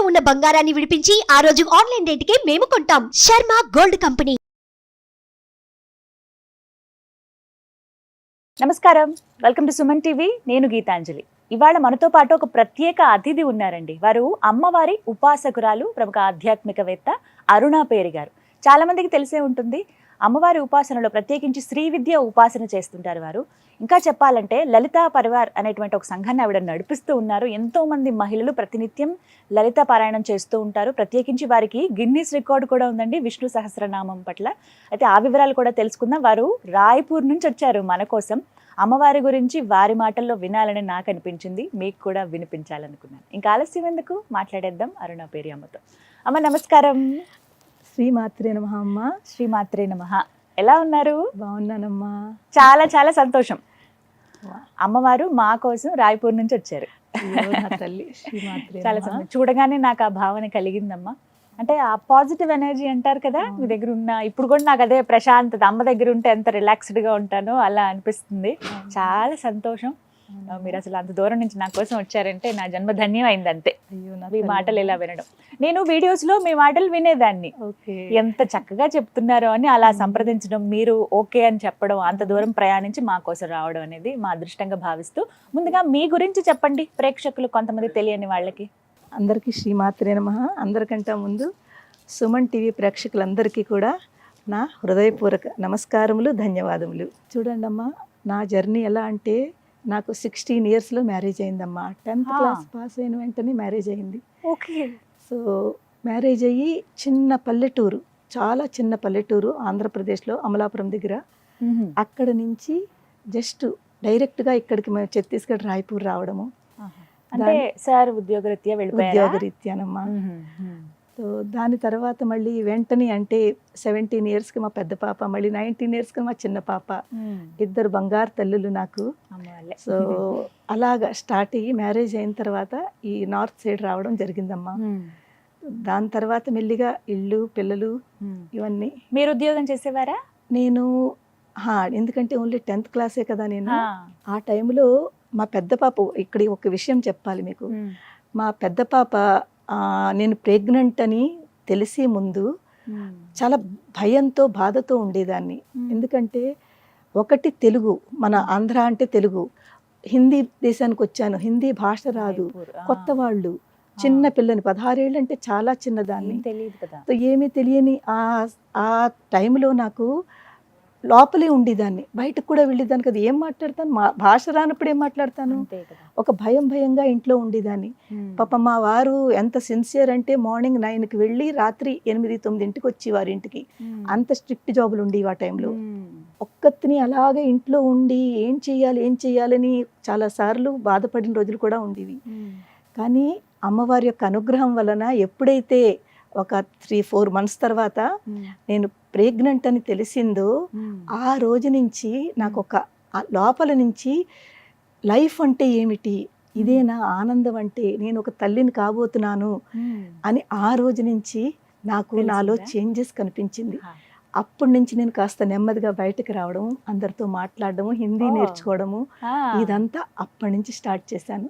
ఉన్న బంగారాన్ని విడిపించి ఆ రోజు ఆన్లైన్ రేటుకే మేము కొంటాం. Sharma gold company. నమస్కారం, వెల్కమ్ టు సుమన్ టీవీ. నేను గీతాంజలి. ఇవాళ మనతో పాటు ఒక ప్రత్యేక అతిథి ఉన్నారండి. వారు అమ్మవారి ఉపాసకురాలు, ప్రముఖ ఆధ్యాత్మికవేత్త అరుణా పేరి గారు. చాలా మందికి తెలిసే ఉంటుంది. అమ్మవారి ఉపాసనలో ప్రత్యేకించి శ్రీ విద్య ఉపాసన చేస్తుంటారు వారు. ఇంకా చెప్పాలంటే లలితా పరివార్ అనేటువంటి ఒక సంఘాన్ని ఆవిడ నడిపిస్తూ ఉన్నారు. ఎంతో మంది మహిళలు ప్రతినిత్యం లలిత పారాయణం చేస్తూ ఉంటారు. ప్రత్యేకించి వారికి గిన్నీస్ రికార్డు కూడా ఉందండి విష్ణు సహస్రనామం పట్ల. అయితే ఆ వివరాలు కూడా తెలుసుకుందాం. వారు రాయ్పూర్ నుంచి వచ్చారు మన కోసం. అమ్మవారి గురించి వారి మాటల్లో వినాలని నాకు అనిపించింది, మీకు కూడా వినిపించాలనుకున్నాను. ఇంకా ఆలస్యం ఎందుకు, మాట్లాడేద్దాం అరుణా పేరి అమ్మతో. అమ్మ నమస్కారం. శ్రీమాత్రే నమః. అమ్మ శ్రీమాత్రే నమః. ఎలా ఉన్నారు? బాగున్నానమ్మా. చాలా చాలా సంతోషం. అమ్మవారు మా కోసం రాయ్పూర్ నుంచి వచ్చారు. తల్లి శ్రీమాత్రే చాలా సంతోషం. చూడగానే నాకు ఆ భావన కలిగిందమ్మా. అంటే ఆ పాజిటివ్ ఎనర్జీ అంటారు కదా, మీ దగ్గర ఉన్న ఇప్పుడు కూడా నాకు అదే ప్రశాంతత. అమ్మ దగ్గర ఉంటే ఎంత రిలాక్స్డ్గా ఉంటానో అలా అనిపిస్తుంది. చాలా సంతోషం. మీరు అసలు అంత దూరం నుంచి నా కోసం వచ్చారంటే నా జన్మ ధన్యం అయింది అంతే. మీ మాటలు ఇలా వినడం. నేను వీడియోస్లో మీ మాటలు వినేదాన్ని, ఎంత చక్కగా చెప్తున్నారో అని అలా సంప్రదించడం, మీరు ఓకే అని చెప్పడం, అంత దూరం ప్రయాణించి మా కోసం రావడం అనేది మా అదృష్టంగా భావిస్తూ, ముందుగా మీ గురించి చెప్పండి ప్రేక్షకులు, కొంతమంది తెలియని వాళ్ళకి. అందరికీ శ్రీమాత్రే నమః. అందరికంటే ముందు సుమన్ టీవీ ప్రేక్షకులందరికీ కూడా నా హృదయపూర్వక నమస్కారములు, ధన్యవాదములు. చూడండి అమ్మా, నా జర్నీ ఎలా అంటే, నాకు 16 ఇయర్స్లో మ్యారేజ్ అయిందమ్మా. 10th క్లాస్ పాస్ అయిన వెంటనే మ్యారేజ్ అయింది. ఓకే. సో మ్యారేజ్ అయ్యి చిన్న పల్లెటూరు, చాలా చిన్న పల్లెటూరు ఆంధ్రప్రదేశ్లో, అమలాపురం దగ్గర. అక్కడ నుంచి జస్ట్ డైరెక్ట్గా ఇక్కడికి మేము ఛత్తీస్గఢ్ రాయ్పూర్ రావడము. అంటే సార్ ఉద్యోగరీత్యా వెళ్ళిపోయారా? ఉద్యోగరీత్యానమ్మా. సో దాని తర్వాత మళ్ళీ వెంటనే అంటే 17 ఇయర్స్కి మా పెద్ద పాప, మళ్ళీ 19 ఇయర్స్కి మా చిన్న పాప. ఇద్దరు బంగారు తల్లులు నాకు. సో అలాగా స్టార్ట్ అయ్యి మ్యారేజ్ అయిన తర్వాత ఈ నార్త్ సైడ్ రావడం జరిగిందమ్మా. దాని తర్వాత మెల్లిగా ఇల్లు, పిల్లలు ఇవన్నీ. మీరు ఉద్యోగం చేసేవారా? నేను ఎందుకంటే ఓన్లీ 10th క్లాసే కదా నేను. ఆ టైంలో మా పెద్ద పాప, ఇక్కడ ఒక విషయం చెప్పాలి మీకు. మా పెద్ద పాప నేను ప్రెగ్నెంట్ అని తెలిసే ముందు చాలా భయంతో, బాధతో ఉండేదాన్ని. ఎందుకంటే ఒకటి తెలుగు, మన ఆంధ్ర అంటే తెలుగు, హిందీ దేశానికి వచ్చాను, హిందీ భాష రాదు, కొత్త వాళ్ళు, చిన్న పిల్లని, 16 ఏళ్ళు అంటే చాలా చిన్నదాన్ని, ఏమీ తెలియని ఆ టైంలో నాకు లోపలే ఉండేదాన్ని, బయటకు కూడా వెళ్ళేదాన్ని కదా. ఏం మాట్లాడతాను, భాష రానప్పుడు ఏం మాట్లాడతాను, ఒక భయంగా ఇంట్లో ఉండేదాన్ని. పాప మా వారు ఎంత సిన్సియర్ అంటే, మార్నింగ్ 9కి వెళ్ళి రాత్రి 8-9 వచ్చేవారు ఇంటికి. అంత స్ట్రిక్ట్ జాబులు ఉండేవి ఆ టైంలో. ఒక్కతిని అలాగే ఇంట్లో ఉండి ఏం చేయాలని చాలాసార్లు బాధపడిన రోజులు కూడా ఉండేవి. కానీ అమ్మవారి యొక్క అనుగ్రహం వలన ఎప్పుడైతే ఒక 3-4 మంత్స్ తర్వాత నేను ప్రెగ్నెంట్ అని తెలిసిందో, ఆ రోజు నుంచి నాకు ఒక లోపల నుంచి లైఫ్ అంటే ఏమిటి, ఇదేనా ఆనందం అంటే, నేను ఒక తల్లిని కాబోతున్నాను అని ఆ రోజు నుంచి నాకు నాలో చేంజెస్ కనిపించింది. అప్పటి నుంచి నేను కాస్త నెమ్మదిగా బయటకు రావడం, అందరితో మాట్లాడడము, హిందీ నేర్చుకోవడము, ఇదంతా అప్పటి నుంచి స్టార్ట్ చేశాను.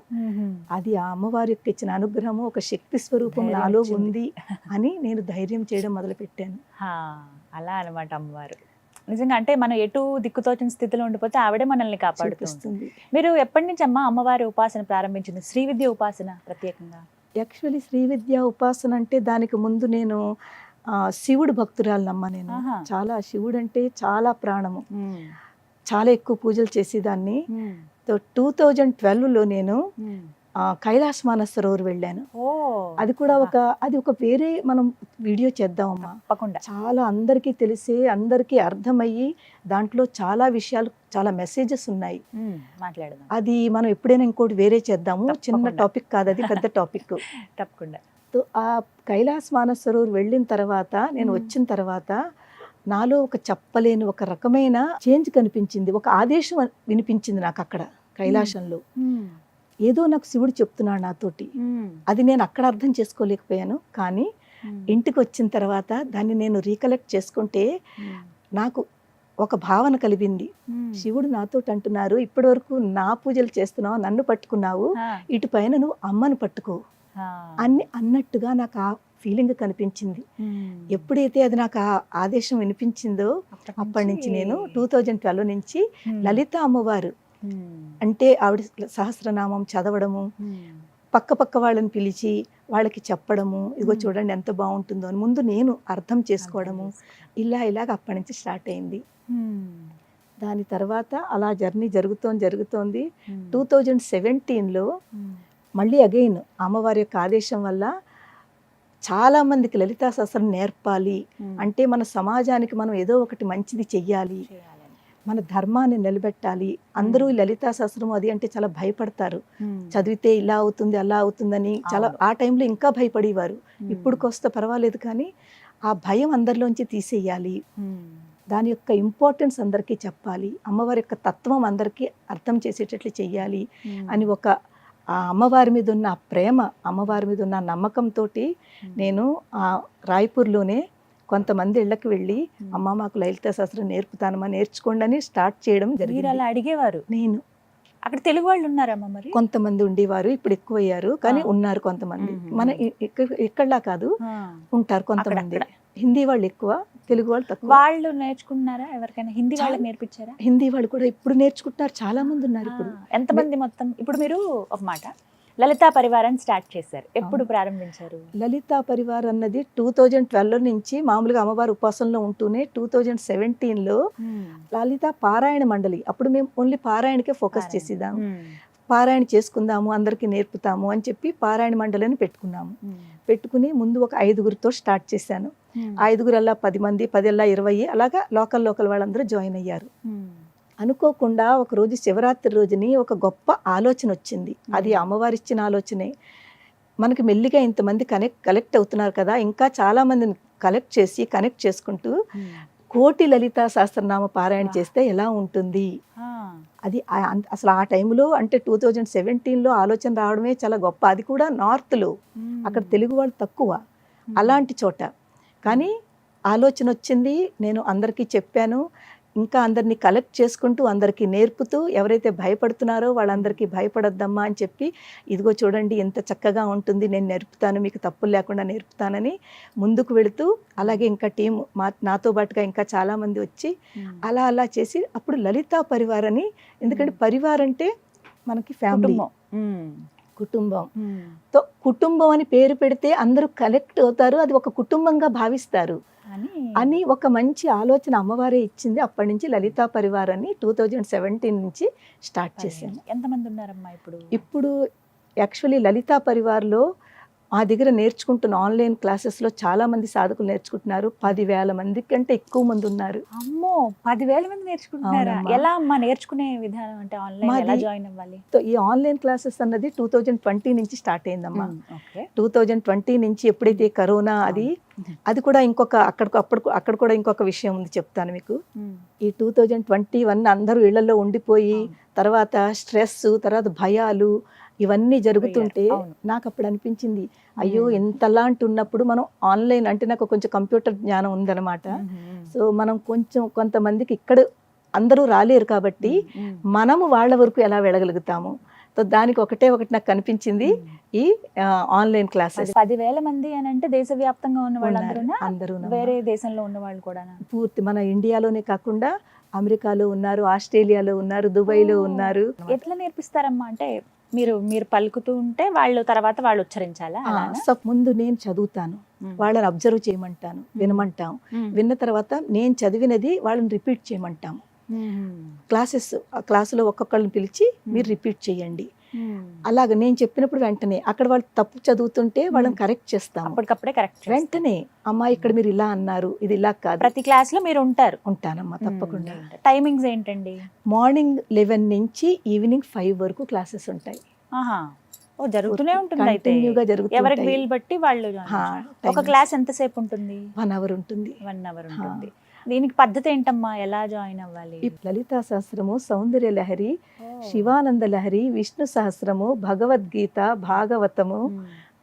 అది ఆ అమ్మవారి యొక్క ఇచ్చిన అనుగ్రహము, ఒక శక్తి స్వరూపం నాలో ఉంది అని నేను ధైర్యం చేయడం మొదలుపెట్టాను. అలా అన్నమాట అమ్మవారు. నిజంగా అంటే మనం ఎటు దిక్కుతోచిన స్థితిలో ఉండిపోతే ఆవిడే మనల్ని కాపాడుతుంది. మీరు ఎప్పటి నుంచి అమ్మా అమ్మవారి ఉపాసన ప్రారంభించింది, శ్రీ విద్య ఉపాసన ప్రత్యేకంగా? యాక్చువల్లీ శ్రీ విద్య ఉపాసన అంటే దానికి ముందు నేను శివుడు భక్తురాలనమ్మ. నేను చాలా, శివుడు అంటే చాలా ప్రాణము, చాలా ఎక్కువ పూజలు చేసేదాన్ని. 2012లో నేను కైలాస మానసరోవర్ వెళ్ళాను. అది కూడా ఒక వేరే మనం వీడియో చేద్దామమ్మా. చాలా అందరికీ తెలిసే, అందరికీ అర్థమయ్యి, దాంట్లో చాలా విషయాలు, చాలా మెసేజెస్ ఉన్నాయి. అది మనం ఎప్పుడైనా ఇంకోటి వేరే చేద్దాము. చిన్న టాపిక్ కాదు అది, పెద్ద టాపిక్. తప్పకుండా. ఆ కైలాస మానసరోవర్ వెళ్ళిన తర్వాత, నేను వచ్చిన తర్వాత నాలో ఒక చెప్పలేని ఒక రకమైన చేంజ్ కనిపించింది. ఒక ఆదేశం వినిపించింది నాకు అక్కడ కైలాసంలో. ఏదో నాకు శివుడు చెప్తున్నాడు నాతోటి. అది నేను అక్కడ అర్థం చేసుకోలేకపోయాను. కానీ ఇంటికి వచ్చిన తర్వాత దాన్ని నేను రీకలెక్ట్ చేసుకుంటే నాకు ఒక భావన కలిగింది. శివుడు నాతో అంటున్నారు, ఇప్పటి వరకు నా పూజలు చేస్తున్నావు, నన్ను పట్టుకున్నావు, ఇటు పైన నువ్వు అమ్మను పట్టుకో అన్ని అన్నట్టుగా నాకు ఆ ఫీలింగ్ కనిపించింది. ఎప్పుడైతే అది నాకు ఆ ఆదేశం వినిపించిందో అప్పటి నుంచి నేను 2012 నుంచి లలిత అమ్మవారు అంటే ఆవిడ సహస్రనామం చదవడము, పక్క వాళ్ళని పిలిచి వాళ్ళకి చెప్పడము, ఇదిగో చూడండి ఎంత బాగుంటుందో అని ముందు నేను అర్థం చేసుకోవడము, ఇలాగ అప్పటి నుంచి స్టార్ట్ అయింది. దాని తర్వాత అలా జర్నీ జరుగుతోంది. 2017లో మళ్ళీ అగైన్ అమ్మవారి యొక్క ఆదేశం వల్ల చాలా మందికి లలితా సహస్రం నేర్పాలి, అంటే మన సమాజానికి మనం ఏదో ఒకటి మంచిది చెయ్యాలి, మన ధర్మాన్ని నిలబెట్టాలి. అందరూ లలితా సహస్రం అది అంటే చాలా భయపడతారు, చదివితే ఇలా అవుతుంది అలా అవుతుందని చాలా ఆ టైంలో ఇంకా భయపడేవారు. ఇప్పుడుకొస్తే పర్వాలేదు, కానీ ఆ భయం అందరిలోంచి తీసేయాలి, దాని యొక్క ఇంపార్టెన్స్ అందరికీ చెప్పాలి, అమ్మవారి యొక్క తత్వం అందరికీ అర్థం చేసేటట్లు చెయ్యాలి అని ఒక ఆ అమ్మవారి మీద ఉన్న ప్రేమ, అమ్మవారి మీద ఉన్న నమ్మకంతో నేను రాయ్పూర్లోనే కొంతమంది ఇళ్ళకి వెళ్ళి అమ్మ మాకు లలితా సహస్రం నేర్పుతానమ్మా, నేర్చుకోండి అని స్టార్ట్ చేయడం జరిగింది. అలా అడిగేవారు? నేను అక్కడ తెలుగు వాళ్ళు ఉన్నారమ్మా? మరి కొంతమంది ఉండేవారు, ఇప్పుడు ఎక్కువయ్యారు, కానీ ఉన్నారు కొంతమంది. మన ఎక్కడలా కాదు, ఉంటారు కొంతమంది. హిందీ వాళ్ళు ఎక్కువ, తెలుగు వాళ్ళు తక్కువ. వాళ్ళు నేర్చుకుంటున్నారా? ఎవరికైనా హిందీ వాళ్ళకి నేర్పించారా? హిందీ వాళ్ళు కూడా ఇప్పుడు నేర్చుకుంటున్నారు, చాలా మంది ఉన్నారు. ఇప్పుడు ఎంతమంది మొత్తం? ఇప్పుడు మీరు ఒక మాట లలితా పరివారాన్ని స్టార్ట్ చేశారు, ఎప్పుడు ప్రారంభించారు? లలితా పరివార్ అన్నది 2012 నుంచి మామూలుగా అమ్మవారి ఉపాసనలో ఉంటూనే 2017లో లలితా పారాయణ మండలి, అప్పుడు మేము ఓన్లీ పారాయణకే ఫోకస్ చేసేదాము. పారాయణ చేసుకుందాము, అందరికీ నేర్పుతాము అని చెప్పి పారాయణ మండలిని పెట్టుకున్నాము. పెట్టుకుని ముందు ఒక 5గురితో స్టార్ట్ చేశాను. 5గురల్లా 10 మంది, 10 20, అలాగా లోకల్ వాళ్ళందరూ జాయిన్ అయ్యారు. అనుకోకుండా ఒక రోజు శివరాత్రి రోజుని ఒక గొప్ప ఆలోచన వచ్చింది. అది అమ్మవారి ఇచ్చిన ఆలోచనే. మనకి మెల్లిగా ఇంతమంది కలెక్ట్ అవుతున్నారు కదా, ఇంకా చాలా మందిని కనెక్ట్ చేసుకుంటూ 1,000,000 లలితా సహస్రనామ పారాయణ చేస్తే ఎలా ఉంటుంది. అది అసలు ఆ టైంలో అంటే 2017లో ఆలోచన రావడమే చాలా గొప్ప. అది కూడా నార్త్లో, అక్కడ తెలుగు వాళ్ళు తక్కువ అలాంటి చోట. కానీ ఆలోచన వచ్చింది, నేను అందరికీ చెప్పాను. ఇంకా అందరినీ కలెక్ట్ చేసుకుంటూ అందరికీ నేర్పుతూ, ఎవరైతే భయపడుతున్నారో వాళ్ళందరికీ భయపడొద్దమ్మా అని చెప్పి, ఇదిగో చూడండి ఎంత చక్కగా ఉంటుంది, నేను నేర్పుతాను, మీకు తప్పులు లేకుండా నేర్పుతానని ముందుకు వెళుతూ, అలాగే ఇంకా టీం నాతో పాటుగా ఇంకా చాలామంది వచ్చి అలా చేసి అప్పుడు లలితా పరివార్ అని, ఎందుకంటే పరివార్ అంటే మనకి ఫ్యామిలీ, కుటుంబం. కుటుంబం అని పేరు పెడితే అందరూ కలెక్ట్ అవుతారు, అది ఒక కుటుంబంగా భావిస్తారు అని ఒక మంచి ఆలోచన అమ్మవారే ఇచ్చింది. అప్పటి నుంచి లలితా పరివార్ అని 2017 నుంచి స్టార్ట్ చేశాను. ఎంతమంది ఉన్నారమ్మా ఇప్పుడు? ఇప్పుడు యాక్చువల్లీ లలితా పరివార్లో మా దగ్గర నేర్చుకుంటున్న ఆన్లైన్ క్లాసెస్లో చాలా మంది సాధకులు నేర్చుకుంటున్నారు. 10,000 మంది కంటే ఎక్కువ మంది ఉన్నారు. అమ్మో, 10,000 మంది నేర్చుకుంటున్నారా? ఎలా అమ్మా నేర్చుకునే విధానం? అంటే ఆన్లైన్ ఎలా జాయిన్ అవ్వాలి? ఈ ఆన్లైన్ క్లాసెస్ అన్నది 2020 నుంచి స్టార్ట్ అయిందమ్మా. 2020 నుంచి ఎప్పుడైతే కరోనా అది కూడా ఇంకొక అక్కడ కూడా ఇంకొక విషయం ఉంది, చెప్తాను మీకు. ఈ 2021 అందరూ ఇళ్లలో ఉండిపోయి, తర్వాత స్ట్రెస్, తర్వాత భయాలు ఇవన్నీ జరుగుతుంటే నాకు అప్పుడు అనిపించింది, అయ్యో ఎంతలాంటి ఉన్నప్పుడు మనం ఆన్లైన్ అంటే, నాకు కొంచెం కంప్యూటర్ జ్ఞానం ఉందన్నమాట. సో మనం కొంతమందికి ఇక్కడ అందరూ రాలేరు కాబట్టి మనము వాళ్ళ వరకు ఎలా వెళ్ళగలుగుతాము. సో దానికి ఒకటి నాకు కనిపించింది ఈ ఆన్లైన్ క్లాసెస్. 10,000 మంది అని అంటే దేశవ్యాప్తంగా ఉన్న వాళ్ళందరూ, వేరే దేశంలో ఉన్న వాళ్ళు కూడా? పూర్తి మన ఇండియాలోనే కాకుండా అమెరికాలో ఉన్నారు, ఆస్ట్రేలియాలో ఉన్నారు, దుబాయ్లో ఉన్నారు. ఎట్లా నేర్పిస్తారమ్మా? అంటే మీరు పలుకుతూ ఉంటే వాళ్ళు తర్వాత వాళ్ళు ఉచ్చరించాలా? ముందు నేను చదువుతాను, వాళ్ళని అబ్జర్వ్ చేయమంటాను, వినమంటాం. విన్న తర్వాత నేను చదివినది వాళ్ళని రిపీట్ చేయమంటాం. క్లాసులో ఒక్కొక్కళ్ళని పిలిచి మీరు రిపీట్ చేయండి. అలాగ నేను చెప్పినప్పుడు వెంటనే అక్కడ వాళ్ళు తప్పు చదువుతుంటే వాళ్ళని కరెక్ట్ చేస్తాం. అప్పటికప్పుడే కరెక్ట్ వెంటనే, అమ్మా ఇక్కడ మీరు ఇలా అన్నారు, ఇది ఇలా కాదు. ప్రతి క్లాస్ లో మీరు ఉంటానమ్మా తప్పకుండా. టైమింగ్స్ ఏంటండి? మార్నింగ్ 11 నుంచి ఈవినింగ్ 5 వరకు క్లాసెస్ ఉంటాయి. జరుగుతూనే ఉంటుంది. ఎవరికి వీలు బట్టి వాళ్ళు. ఒక క్లాస్ ఎంతసేపు ఉంటుంది? 1 అవర్ ఉంటుంది. 1 అవర్ ఉంటుంది. దీనికి పద్ధతి ఏంటమ్మా? ఎలా జాయిన్ అవ్వాలి? లలితా సహస్రము, సౌందర్య లహరి, శివానంద లహరి, విష్ణు సహస్రము, భగవద్గీత, భాగవతము,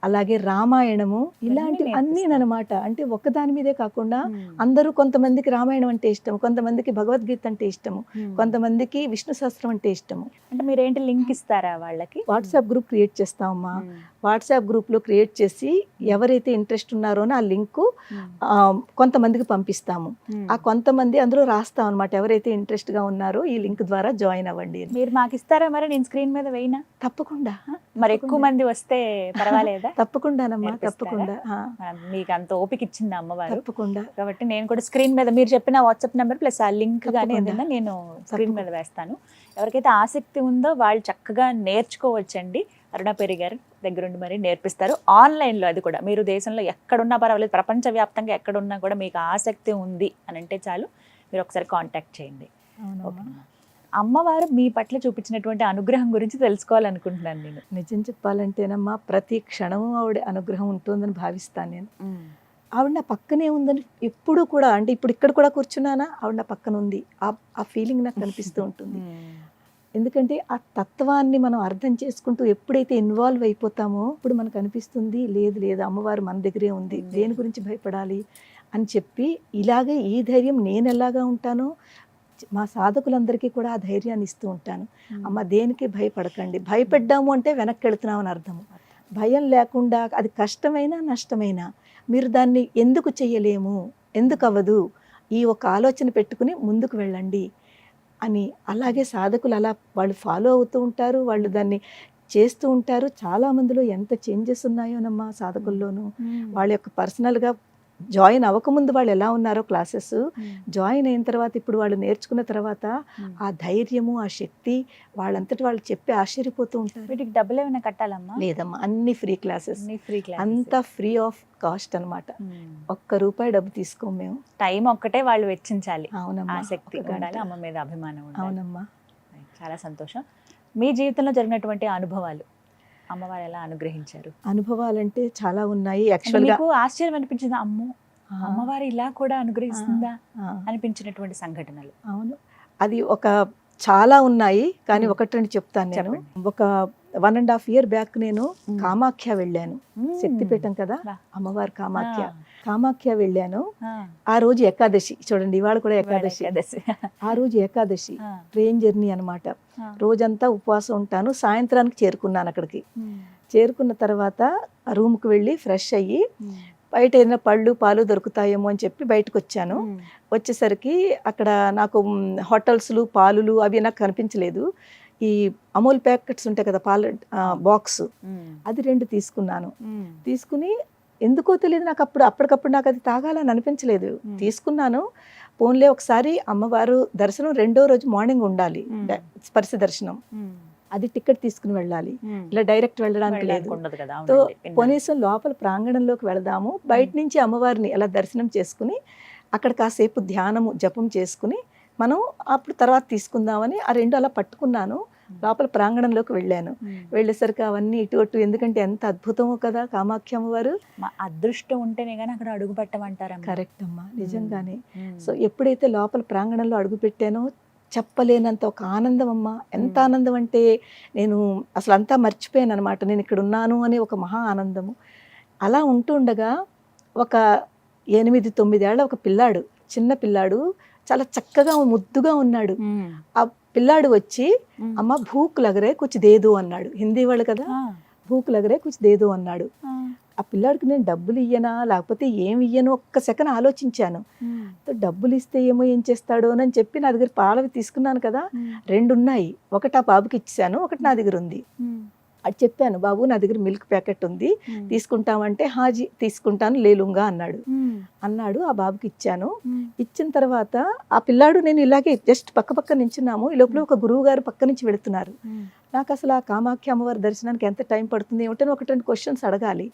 అలాగే రామాయణము, ఇలాంటివి అన్నీ అన్నమాట. అంటే ఒక్కదాని మీదే కాకుండా అందరూ, కొంతమందికి రామాయణం అంటే ఇష్టం, కొంతమందికి భగవద్గీత అంటే ఇష్టము, కొంతమందికి విష్ణు సహస్రం అంటే ఇష్టము. అంటే మీరేంటి లింక్ ఇస్తారా వాళ్ళకి? వాట్సాప్ గ్రూప్ క్రియేట్ చేస్తామమ్మా. వాట్సాప్ గ్రూప్లో క్రియేట్ చేసి ఎవరైతే ఇంట్రెస్ట్ ఉన్నారో ఆ లింకు కొంతమందికి పంపిస్తాము. ఆ కొంతమంది అందులో రాస్తాం అనమాట, ఎవరైతే ఇంట్రెస్ట్గా ఉన్నారో ఈ లింక్ ద్వారా జాయిన్ అవ్వండి అని. మీరు మాకు ఇస్తారా మరి? నేను స్క్రీన్ మీద వేయినా? తప్పకుండా మరి ఎక్కువ మంది వస్తే పర్వాలేదా? తప్పకుండానమ్మా, నేర్పిస్తారా? తప్పకుండా మీకు అంత ఓపిక ఇచ్చింది అమ్మవారు తప్పకుండా. కాబట్టి నేను కూడా స్క్రీన్ మీద మీరు చెప్పిన వాట్సాప్ నెంబర్ ప్లస్ ఆ లింక్ కానీ తప్పకుండా. ఏదైనా నేను స్క్రీన్ మీద వేస్తాను. ఎవరికైతే ఆసక్తి ఉందో వాళ్ళు చక్కగా నేర్చుకోవచ్చండి. అరుణ పేరి గారు దగ్గరుండి మరి నేర్పిస్తారు ఆన్లైన్లో. అది కూడా మీరు దేశంలో ఎక్కడున్నా పర్వాలేదు, ప్రపంచవ్యాప్తంగా ఎక్కడున్నా కూడా మీకు ఆసక్తి ఉంది అని అంటే చాలు మీరు ఒకసారి కాంటాక్ట్ చేయండి. ఓకేనా? అమ్మవారు మీ పట్ల చూపించినటువంటి అనుగ్రహం గురించి తెలుసుకోవాలనుకుంటున్నాను నేను. నిజం చెప్పాలంటేనమ్మా, ప్రతి క్షణము ఆవిడ అనుగ్రహం ఉంటుందని భావిస్తాను నేను. ఆవిడ నా పక్కనే ఉందని ఎప్పుడు కూడా, అంటే ఇప్పుడు ఇక్కడ కూడా కూర్చున్నానా ఆవిడ నా పక్కన ఉంది, ఆ ఫీలింగ్ నాకు కనిపిస్తూ ఉంటుంది. ఎందుకంటే ఆ తత్వాన్ని మనం అర్థం చేసుకుంటూ ఎప్పుడైతే ఇన్వాల్వ్ అయిపోతామో ఇప్పుడు మనకు అనిపిస్తుంది, లేదు లేదు అమ్మవారు మన దగ్గరే ఉంది, దేని గురించి భయపడాలి అని చెప్పి, ఇలాగే ఈ ధైర్యం నేను ఎలాగా ఉంటానో మా సాధకులందరికీ కూడా ఆ ధైర్యాన్ని ఇస్తూ ఉంటాను. అమ్మ దేనికి భయపడకండి, భయపడ్డాము అంటే వెనక్కి వెళుతున్నామని అర్థము. భయం లేకుండా అది కష్టమైనా నష్టమైనా మీరు దాన్ని ఎందుకు చెయ్యలేము, ఎందుకు అవ్వదు, ఈ ఒక ఆలోచన పెట్టుకుని ముందుకు వెళ్ళండి అని. అలాగే సాధకులు అలా వాళ్ళు ఫాలో అవుతూ ఉంటారు, వాళ్ళు దాన్ని చేస్తూ ఉంటారు. చాలా మందిలో ఎంత చేంజెస్ ఉన్నాయోనమ్మా సాధకుల్లోనూ. వాళ్ళ యొక్క పర్సనల్గా జాయిన్ అవ్వకముందు వాళ్ళు ఎలా ఉన్నారో క్లాసెస్, జాయిన్ అయిన తర్వాత ఇప్పుడు వాళ్ళు నేర్చుకున్న తర్వాత ఆ ధైర్యము, ఆ శక్తి వాళ్ళంతటి వాళ్ళు చెప్పి ఆశ్చర్యపోతూ ఉంటారు. వీటికి డబ్బులు ఏమైనా కట్టాలమ్మా? లేదమ్మా, అన్ని ఫ్రీ క్లాసెస్, అంతా ఫ్రీ ఆఫ్ కాస్ట్ అనమాట. ₹1 డబ్బు తీసుకోము మేము. టైం ఒక్కటే వాళ్ళు వెచ్చించాలి. అవునమ్మా, ఆసక్తి ఉండాలి, అమ్మ మీద అభిమానం ఉండాలి. అవునమ్మా. చాలా సంతోషం. మీ జీవితంలో జరిగినటువంటి అనుభవాలు, అమ్మవారు ఎలా అనుగ్రహించారు? అనుభవాలంటే చాలా ఉన్నాయి. యాక్చువల్గా మీకు ఆశ్చర్యం అనిపించిందా, అమ్మో అమ్మవారు ఇలా కూడా అనుగ్రహిస్తుందా అనిపించినటువంటి సంఘటనలు? అవును, అది చాలా ఉన్నాయి కానీ ఒకటి రెండు చెప్తాను నేను. ఒక 1.5 year బ్యాక్ నేను కామాఖ్య వెళ్ళాను. శక్తిపీఠం కదా అమ్మవారు కామాఖ్య వెళ్ళాను. ఆ రోజు ఏకాదశి, చూడండి ఇవాళ కూడా ఏకాదశి. ఆ రోజు ఏకాదశి ట్రైన్ జర్నీ అనమాట. రోజంతా ఉపవాసం ఉంటాను. సాయంత్రానికి చేరుకున్నాను. అక్కడికి చేరుకున్న తర్వాత రూమ్కి వెళ్ళి ఫ్రెష్ అయ్యి బయట ఏదైనా పళ్ళు పాలు దొరుకుతాయేమో అని చెప్పి బయటకు వచ్చాను. వచ్చేసరికి అక్కడ నాకు హోటల్స్లు పాలులు అవి నాకు కనిపించలేదు. ఈ అమూల్ ప్యాకెట్స్ ఉంటాయి కదా పాల బాక్స్, అది 2 తీసుకున్నాను. తీసుకుని ఎందుకో తెలియదు నాకు అప్పటికప్పుడు నాకు అది తాగాలని అనిపించలేదు. తీసుకున్నాను. పోన్లే ఒకసారి అమ్మవారు దర్శనం 2వ రోజు మార్నింగ్ ఉండాలి, స్పర్శ దర్శనం. అది టికెట్ తీసుకుని వెళ్ళాలి, ఇలా డైరెక్ట్ వెళ్ళడానికి లేదు. తో కనీసం లోపల ప్రాంగణంలోకి వెళదాము, బయట నుంచి అమ్మవారిని అలా దర్శనం చేసుకుని అక్కడ కాసేపు ధ్యానము జపం చేసుకుని మనం అప్పుడు తర్వాత తీసుకుందామని ఆ 2 అలా పట్టుకున్నాను. లోపల ప్రాంగణంలోకి వెళ్ళాను. వెళ్ళేసరికి అవన్నీ ఇటు అటు, ఎందుకంటే ఎంత అద్భుతమో కదా కామాఖ్య అమ్మవారు. అదృష్టం ఉంటేనే కానీ అక్కడ అడుగు పెట్టమంటారు. కరెక్ట్ అమ్మా, నిజంగానే. సో ఎప్పుడైతే లోపల ప్రాంగణంలో అడుగు పెట్టానో చెప్పలేనంత ఒక ఆనందం అమ్మ. ఎంత ఆనందం అంటే నేను అసలు అంతా మర్చిపోయాను అనమాట, నేను ఇక్కడ ఉన్నాను అని ఒక మహా ఆనందము. అలా ఉంటుండగా ఒక 8-9 ఏళ్ల ఒక పిల్లాడు, చిన్న పిల్లాడు, చాలా చక్కగా ముద్దుగా ఉన్నాడు. ఆ పిల్లాడు వచ్చి అమ్మ భూక్ లగరే కుచ్ దేదో అన్నాడు. హిందీ వాళ్ళు కదా, భూక్ లగరే కుచ్ దేదో అన్నాడు. ఆ పిల్లాడికి నేను డబ్బులు ఇయ్యనా లేకపోతే ఏమి ఇయ్యను ఒక్క సెకండ్ ఆలోచించాను. డబ్బులు ఇస్తే ఏమో ఏం చేస్తాడో అని చెప్పి నా దగ్గర పాలవి తీసుకున్నాను కదా, 2 ఉన్నాయి. ఒకటి ఆ బాబుకి ఇచ్చాను, ఒకటి నా దగ్గర ఉంది. అది చెప్పాను, బాబు నా దగ్గర మిల్క్ ప్యాకెట్ ఉంది తీసుకుంటామంటే, హాజీ తీసుకుంటాను లేలుంగా అన్నాడు. ఆ బాబుకి ఇచ్చాను. ఇచ్చిన తర్వాత ఆ పిల్లాడు నేను ఇలాగే జస్ట్ పక్క నించున్నాము. ఈ లోపల ఒక గురువు గారు పక్క నుంచి వెళుతున్నారు. నాకు అసలు ఆ కామాఖ్య అమ్మవారి దర్శనానికి ఎంత టైం పడుతుంది ఏమిటని 1-2 క్వశ్చన్స్ అడగాలి.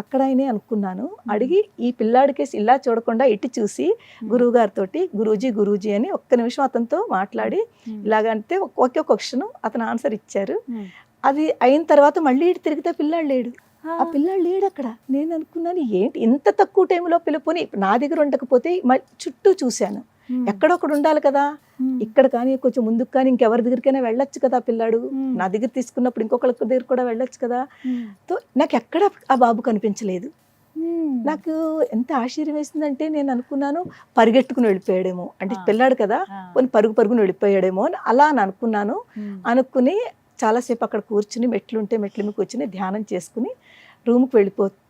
అక్కడైనే అనుకున్నాను. అడిగి ఈ పిల్లాడికేసి ఇలా చూడకుండా ఇటు చూసి గురువు గారితో గురూజీ అని ఒక్క నిమిషం అతనితో మాట్లాడి ఇలాగంటే ఒకే క్వశ్చన్ అతను ఆన్సర్ ఇచ్చారు. అది అయిన తర్వాత మళ్ళీ ఇటు తిరిగితే పిల్లాడు లేడు. ఆ పిల్లాడు లేడు అక్కడ. నేను అనుకున్నాను ఏంటి ఇంత తక్కువ టైంలో పిలుపుని, నా దగ్గర ఉండకపోతే చుట్టూ చూశాను, ఎక్కడొక్కడ ఉండాలి కదా, ఇక్కడ కానీ కొంచెం ముందుకు కానీ ఇంకెవరి దగ్గరికైనా వెళ్ళొచ్చు కదా పిల్లాడు. నా దగ్గర తీసుకున్నప్పుడు ఇంకొకరి దగ్గర కూడా వెళ్ళొచ్చు కదా. నాకు ఎక్కడ ఆ బాబు కనిపించలేదు. నాకు ఎంత ఆశ్చర్యం వేసిందంటే నేను అనుకున్నాను పరిగెట్టుకుని వెళ్ళిపోయాడేమో, అంటే పిల్లాడు కదా కొన్ని పరుగుని వెళ్ళిపోయాడేమో అని అలా అని అనుకున్నాను. అనుకుని చాలాసేపు అక్కడ కూర్చుని మెట్లు మీద కూర్చుని ధ్యానం చేసుకుని రూమ్కి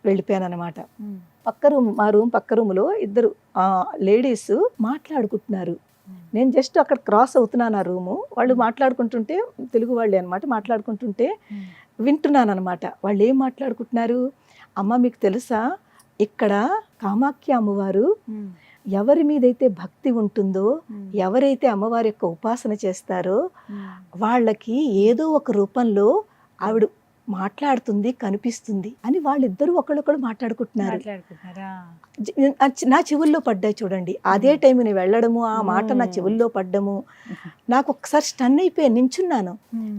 వెళ్ళిపోయాను అనమాట. మా రూమ్ పక్క రూమ్లో ఇద్దరు లేడీస్ మాట్లాడుకుంటున్నారు. నేను జస్ట్ అక్కడ క్రాస్ అవుతున్నాను ఆ రూము. వాళ్ళు మాట్లాడుకుంటుంటే, తెలుగు వాళ్ళే అనమాట, మాట్లాడుకుంటుంటే వింటున్నాను అనమాట. వాళ్ళు ఏం మాట్లాడుకుంటున్నారు, అమ్మ మీకు తెలుసా ఇక్కడ కామాఖ్య అమ్మవారు ఎవరి మీదైతే భక్తి ఉంటుందో, ఎవరైతే అమ్మవారి యొక్క ఉపాసన చేస్తారో వాళ్ళకి ఏదో ఒక రూపంలో ఆవిడ మాట్లాడుతుంది, కనిపిస్తుంది అని వాళ్ళిద్దరూ ఒకళ్ళొకళ్ళు మాట్లాడుకుంటున్నారు. నా చెవుల్లో పడ్డాయి చూడండి. అదే టైం నేను వెళ్ళడము, ఆ మాట నా చెవుల్లో పడ్డము, నాకు ఒక్కసారి స్టన్ అయిపోయాను.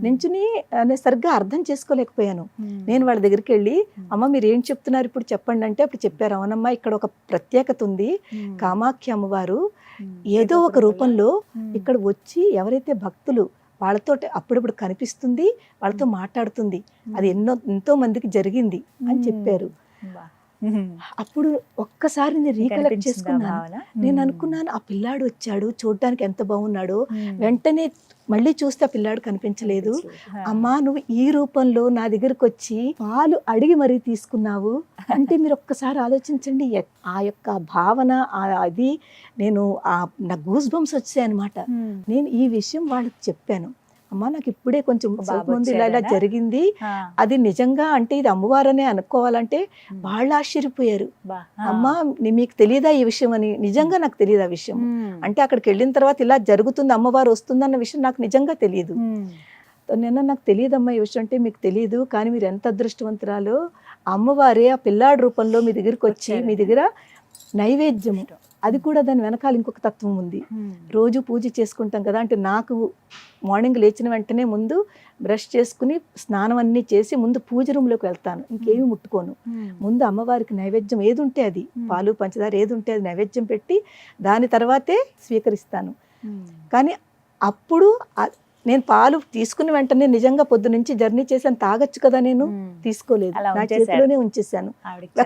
నించుని నేను సరిగ్గా అర్థం చేసుకోలేకపోయాను. నేను వాళ్ళ దగ్గరికి వెళ్ళి, అమ్మ మీరు ఏం చెప్తున్నారు ఇప్పుడు చెప్పండి అంటే, అప్పుడు చెప్పారు, అవునమ్మా ఇక్కడ ఒక ప్రత్యేకత ఉంది, కామాఖ్య అమ్మవారు ఏదో ఒక రూపంలో ఇక్కడ వచ్చి ఎవరైతే భక్తులు వాళ్ళతో అప్పుడప్పుడు కనిపిస్తుంది, వాళ్ళతో మాట్లాడుతుంది, అది ఎంతో మందికి జరిగింది అని చెప్పారు. అప్పుడు ఒక్కసారి నేను రీకలెక్ట్ చేసుకున్నాను. నేను అనుకున్నాను, ఆ పిల్లాడు వచ్చాడు, చూడడానికి ఎంత బాగున్నాడో, వెంటనే మళ్ళీ చూస్తే ఆ పిల్లాడు కనిపించలేదు. అమ్మా నువ్వు ఈ రూపంలో నా దగ్గరకు వచ్చి పాలు అడిగి మరీ తీసుకున్నావు అంటే మీరు ఒక్కసారి ఆలోచించండి. ఆ యొక్క భావన అది నేను నా గూస్ బంప్స్ వచ్చాయి అనమాట. నేను ఈ విషయం వాళ్ళకి చెప్పాను. అమ్మ నాకు ఇప్పుడే కొంచెం ముందు ఇలా జరిగింది, అది నిజంగా అంటే ఇది అమ్మవారనే అనుకోవాలంటే వాళ్ళు ఆశ్చర్యపోయారు. అమ్మా మీకు తెలియదా ఈ విషయం అని. నిజంగా నాకు తెలియదు ఆ విషయం. అంటే అక్కడికి వెళ్ళిన తర్వాత ఇలా జరుగుతుంది, అమ్మవారు వస్తుందన్న విషయం నాకు నిజంగా తెలియదు. నాకు తెలియదమ్మా ఈ విషయం అంటే. మీకు తెలియదు, కానీ మీరు ఎంత అదృష్టవంతురాలో, అమ్మవారే ఆ పిల్లాడి రూపంలో మీ దగ్గరికి వచ్చి మీ దగ్గర నైవేద్యం, అది కూడా దాని వెనకాల ఇంకొక తత్వం ఉంది. రోజు పూజ చేసుకుంటాం కదా, అంటే నాకు మార్నింగ్ లేచిన వెంటనే ముందు బ్రష్ చేసుకుని స్నానం అన్నీ చేసి ముందు పూజ రూమ్లోకి వెళ్తాను, ఇంకేమి ముట్టుకోను. ముందు అమ్మవారికి నైవేద్యం ఏది ఉంటే అది, పాలు పంచదార ఏది ఉంటే అది నైవేద్యం పెట్టి దాని తర్వాతే స్వీకరిస్తాను. కానీ అప్పుడు నేను పాలు తీసుకుని వెంటనే నిజంగా పొద్దు నుంచి జర్నీ చేశాను, తాగొచ్చు కదా, నేను తీసుకోలేదు, నా చేతిలోనే ఉంచేసాను.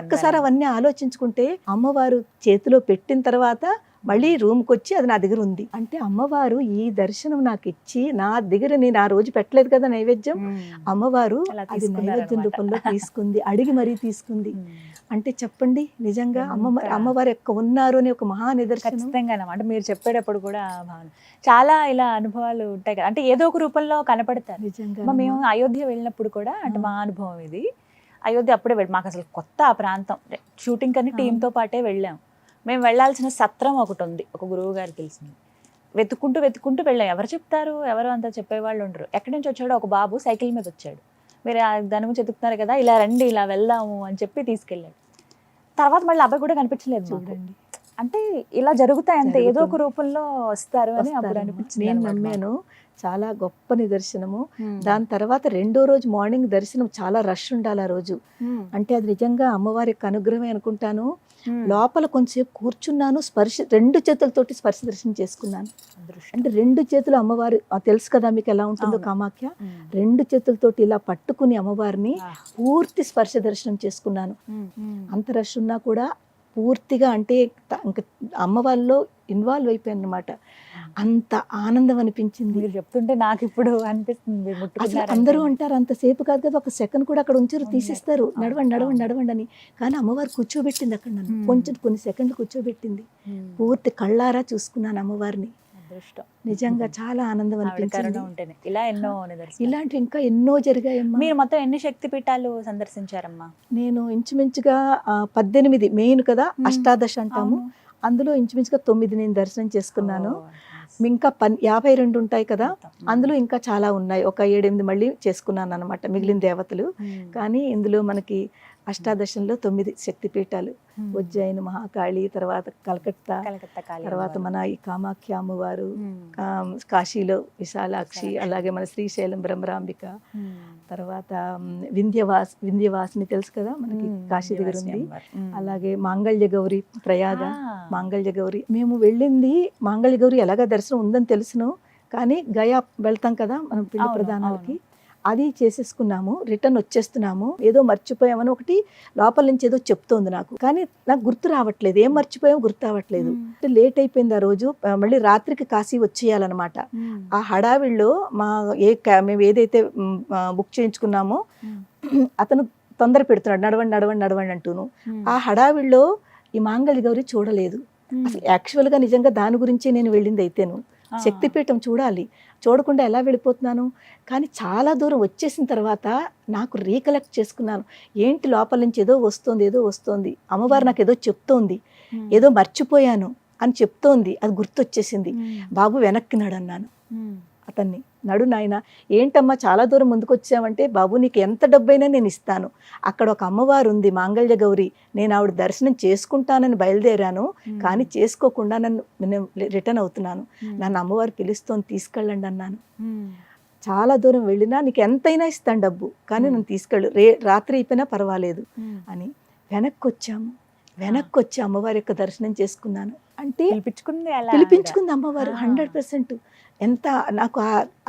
ఒక్కసారి అవన్నీ ఆలోచించుకుంటే అమ్మవారు చేతిలో పెట్టిన తర్వాత మళ్ళీ రూమ్కి వచ్చి అది నా దగ్గర ఉంది అంటే అమ్మవారు ఈ దర్శనం నాకు ఇచ్చి, నా దగ్గర నేను ఆ రోజు పెట్టలేదు కదా నైవేద్యం, అమ్మవారు అది నైవేద్యం రూపంలో తీసుకుంది, అడిగి మరీ తీసుకుంది. అంటే చెప్పండి, నిజంగా అమ్మవారు యొక్క ఉన్నారు అనే ఒక మహా నిదర్శనం. ఖచ్చితంగా అంటే మీరు చెప్పేటప్పుడు కూడా చాలా ఇలా అనుభవాలు ఉంటాయి కదా, అంటే ఏదో ఒక రూపంలో కనపడతారు. నిజంగా మేము అయోధ్య వెళ్ళినప్పుడు కూడా, అంటే మా అనుభవం ఇది, అయోధ్య అప్పుడే మాకు అసలు కొత్త ఆ ప్రాంతం, షూటింగ్ కని టీంతో పాటే వెళ్ళాం. మేము వెళ్ళాల్సిన సత్రం ఒకటి ఉంది, ఒక గురువు గారు తెలిసింది, వెతుక్కుంటూ వెళ్ళాం. ఎవరు చెప్తారు, ఎవరు అంతా చెప్పేవాళ్ళు ఉండరు. ఎక్కడి నుంచి వచ్చాడో ఒక బాబు సైకిల్ మీద వచ్చాడు, మీరు దాని గురించి చెప్తున్నారు కదా, ఇలా రండి ఇలా వెళ్దాము అని చెప్పి తీసుకెళ్ళాడు. తర్వాత మళ్ళీ అబ్బాయి కూడా కనిపించలేదు చూడండి. అంటే ఇలా జరుగుతాయి, అంతే ఏదో ఒక రూపంలో వస్తారు అని అప్పుడు అనిపించింది. నేను నమ్మాను, చాలా గొప్ప నిదర్శనము. దాని తర్వాత రెండో రోజు మార్నింగ్ దర్శనం చాలా రష్ ఉండాలి ఆ రోజు. అంటే అది నిజంగా అమ్మవారి యొక్క అనుగ్రహమే అనుకుంటాను. లోపల కొంచెంసేపు కూర్చున్నాను, రెండు చేతులతోటి స్పర్శ దర్శనం చేసుకున్నాను. అంటే రెండు చేతులు అమ్మవారు తెలుసు కదా మీకు ఎలా ఉంటుందో కామాఖ్య, రెండు చేతులతోటి ఇలా పట్టుకుని అమ్మవారిని పూర్తి స్పర్శ దర్శనం చేసుకున్నాను. అంత రష్ ఉన్నా కూడా పూర్తిగా, అంటే ఇంకా అమ్మవారిలో ఇన్వాల్వ్ అయిపోయాను అనమాట. అంత ఆనందం అనిపించింది. మీరు చెప్తుంటే నాకు ఇప్పుడు అనిపిస్తుంది. అసలు అందరూ అంటారు అంతసేపు కాదు కదా, ఒక సెకండ్ కూడా అక్కడ ఉంచారు, తీసేస్తారు, నడవండి అని. కానీ అమ్మవారు కూర్చోబెట్టింది అక్కడ, నన్ను కొన్ని సెకండ్లు కూర్చోబెట్టింది. పూర్తి కళ్ళారా చూసుకున్నాను అమ్మవారిని. నిజంగా చాలా ఆనందం అనిపించింది. ఇలాంటి ఇంకా ఎన్నో జరిగాయమ్మా. మీరు మొత్తం ఎన్ని శక్తి పీఠాలు సందర్శించారమ్మా? నేను ఇంచుమించుగా 18 మెయిన్ కదా, అష్టాదశ అంటాము, అందులో ఇంచుమించుగా 9 నేను దర్శనం చేసుకున్నాను. ఇంకా 52 ఉంటాయి కదా, అందులో ఇంకా చాలా ఉన్నాయి, ఒక 7-8 మళ్ళీ చేసుకున్నాను అనమాట మిగిలిన దేవతలు. కానీ ఇందులో మనకి అష్టాదశంలో 9 శక్తిపీఠాలు, ఉజ్జయిని మహాకాళి, తర్వాత కలకత్తా, తర్వాత మన ఈ కామాఖ్య అమ్మవారు, కాశీలో విశాలాక్షి, అలాగే మన శ్రీశైలం బ్రహ్మరాంబిక, తర్వాత వింధ్యవాసిని తెలుసు కదా మనకి కాశీ దగ్గర ఉంది, అలాగే మాంగళ్య గౌరి ప్రయాగ, మాంగళ్య గౌరి. మేము వెళ్ళింది మాంగళ్య గౌరి ఎలాగా దర్శనం ఉందని తెలుసును, కానీ గయా వెళ్తాం కదా మనం పిండి ప్రదానాలకి, అది చేసేసుకున్నాము, రిటర్న్ వచ్చేస్తున్నాము, ఏదో మర్చిపోయామని ఒకటి లోపల నుంచి ఏదో చెప్తోంది నాకు, కానీ నాకు గుర్తు రావట్లేదు, ఏం మర్చిపోయామో గుర్తు రావట్లేదు. లేట్ అయిపోయింది ఆ రోజు, మళ్ళీ రాత్రికి కాశీ వచ్చేయాలన్నమాట. ఆ హడావిడిలో మేము ఏదైతే బుక్ చేయించుకున్నామో అతను తొందర పెడుతున్నాడు, నడవండి నడవండి నడవండి అంటూను. ఆ హడావిడిలో ఈ మాంగళ్య గౌరి చూడలేదు. అసలు యాక్చువల్గా నిజంగా దాని గురించే నేను వెళ్ళింది అయితేను, శక్తిపీఠం చూడాలి, చూడకుండా ఎలా వెళ్ళిపోతున్నాను. కానీ చాలా దూరం వచ్చేసిన తర్వాత నాకు రీకలెక్ట్ చేసుకున్నాను, ఏంటి లోపల నుంచి ఏదో వస్తోంది, అమ్మవారు నాకు ఏదో చెప్తోంది, ఏదో మర్చిపోయాను అని చెప్తోంది, అది గుర్తొచ్చేసింది. బాబు వెనక్కి నడు అన్నాను అతన్ని. నడు నాయన, ఏంటమ్మా చాలా దూరం ముందుకు వచ్చావంటే, బాబు నీకు ఎంత డబ్బైనా నేను ఇస్తాను, అక్కడ ఒక అమ్మవారు ఉంది మాంగళ్య గౌరి, నేను ఆవిడ దర్శనం చేసుకుంటానని బయలుదేరాను, కానీ చేసుకోకుండా నేను రిటర్న్ అవుతున్నాను, నన్ను అమ్మవారు పిలుస్తోంది, తీసుకెళ్ళండి అన్నాను. చాలా దూరం వెళ్ళినా నీకు ఎంతైనా ఇస్తాను డబ్బు, కానీ నన్ను తీసుకెళ్ళు, రాత్రి అయిపోయినా పర్వాలేదు అని. వెనక్కి వచ్చి అమ్మవారి యొక్క దర్శనం చేసుకున్నాను. అంటే పిలిపించుకుంది అమ్మవారు 100%. ఎంత నాకు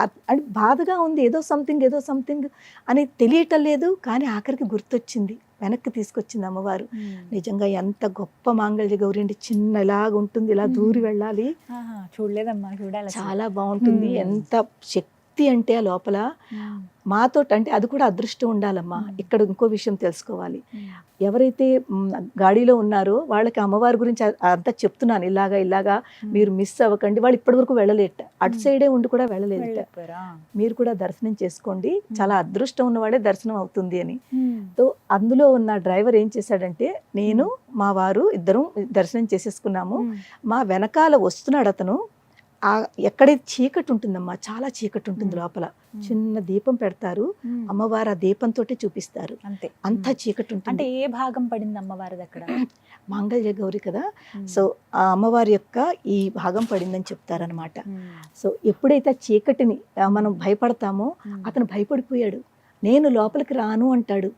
అంటే బాధగా ఉంది, ఏదో సంథింగ్ అని తెలియటం లేదు, కానీ ఆఖరికి గుర్తొచ్చింది, వెనక్కి తీసుకొచ్చింది అమ్మవారు. నిజంగా ఎంత గొప్ప మాంగళ్య గౌరి అండి, చిన్న ఇలాగ ఉంటుంది, ఇలా దూరి వెళ్ళాలి, చూడలేదమ్మా, చూడాలి, చాలా బాగుంటుంది. ఎంత శక్తి అంటే ఆ లోపల మాతో, అంటే అది కూడా అదృష్టం ఉండాలమ్మా. ఇక్కడ ఇంకో విషయం తెలుసుకోవాలి, ఎవరైతే గాడిలో ఉన్నారో వాళ్ళకి అమ్మవారి గురించి అంతా చెప్తున్నాను, ఇలాగా మీరు మిస్ అవ్వకండి, వాళ్ళు ఇప్పటి వరకు వెళ్ళలేట, అటు సైడే ఉండి కూడా వెళ్ళలేదట, మీరు కూడా దర్శనం చేసుకోండి, చాలా అదృష్టం ఉన్నవాడే దర్శనం అవుతుంది అని. సో అందులో ఉన్న డ్రైవర్ ఏం చేశాడంటే, నేను మా వారు ఇద్దరం దర్శనం చేసేసుకున్నాము, మా వెనకాల వస్తున్నాడు అతను. ఎక్కడైతే చీకటి ఉంటుందమ్మా, చాలా చీకటి ఉంటుంది లోపల, చిన్న దీపం పెడతారు, అమ్మవారు ఆ దీపంతో చూపిస్తారు, అంతా చీకటి ఉంటుంది. అంటే ఏ భాగం పడింది అమ్మవారి అక్కడ? మాంగళ్య గౌరి కదా, సో ఆ అమ్మవారి యొక్క ఈ భాగం పడిందని చెప్తారనమాట. సో ఎప్పుడైతే చీకటిని మనం భయపడతామో, అతను భయపడిపోయాడు, నేను లోపలికి రాను అంటాడు,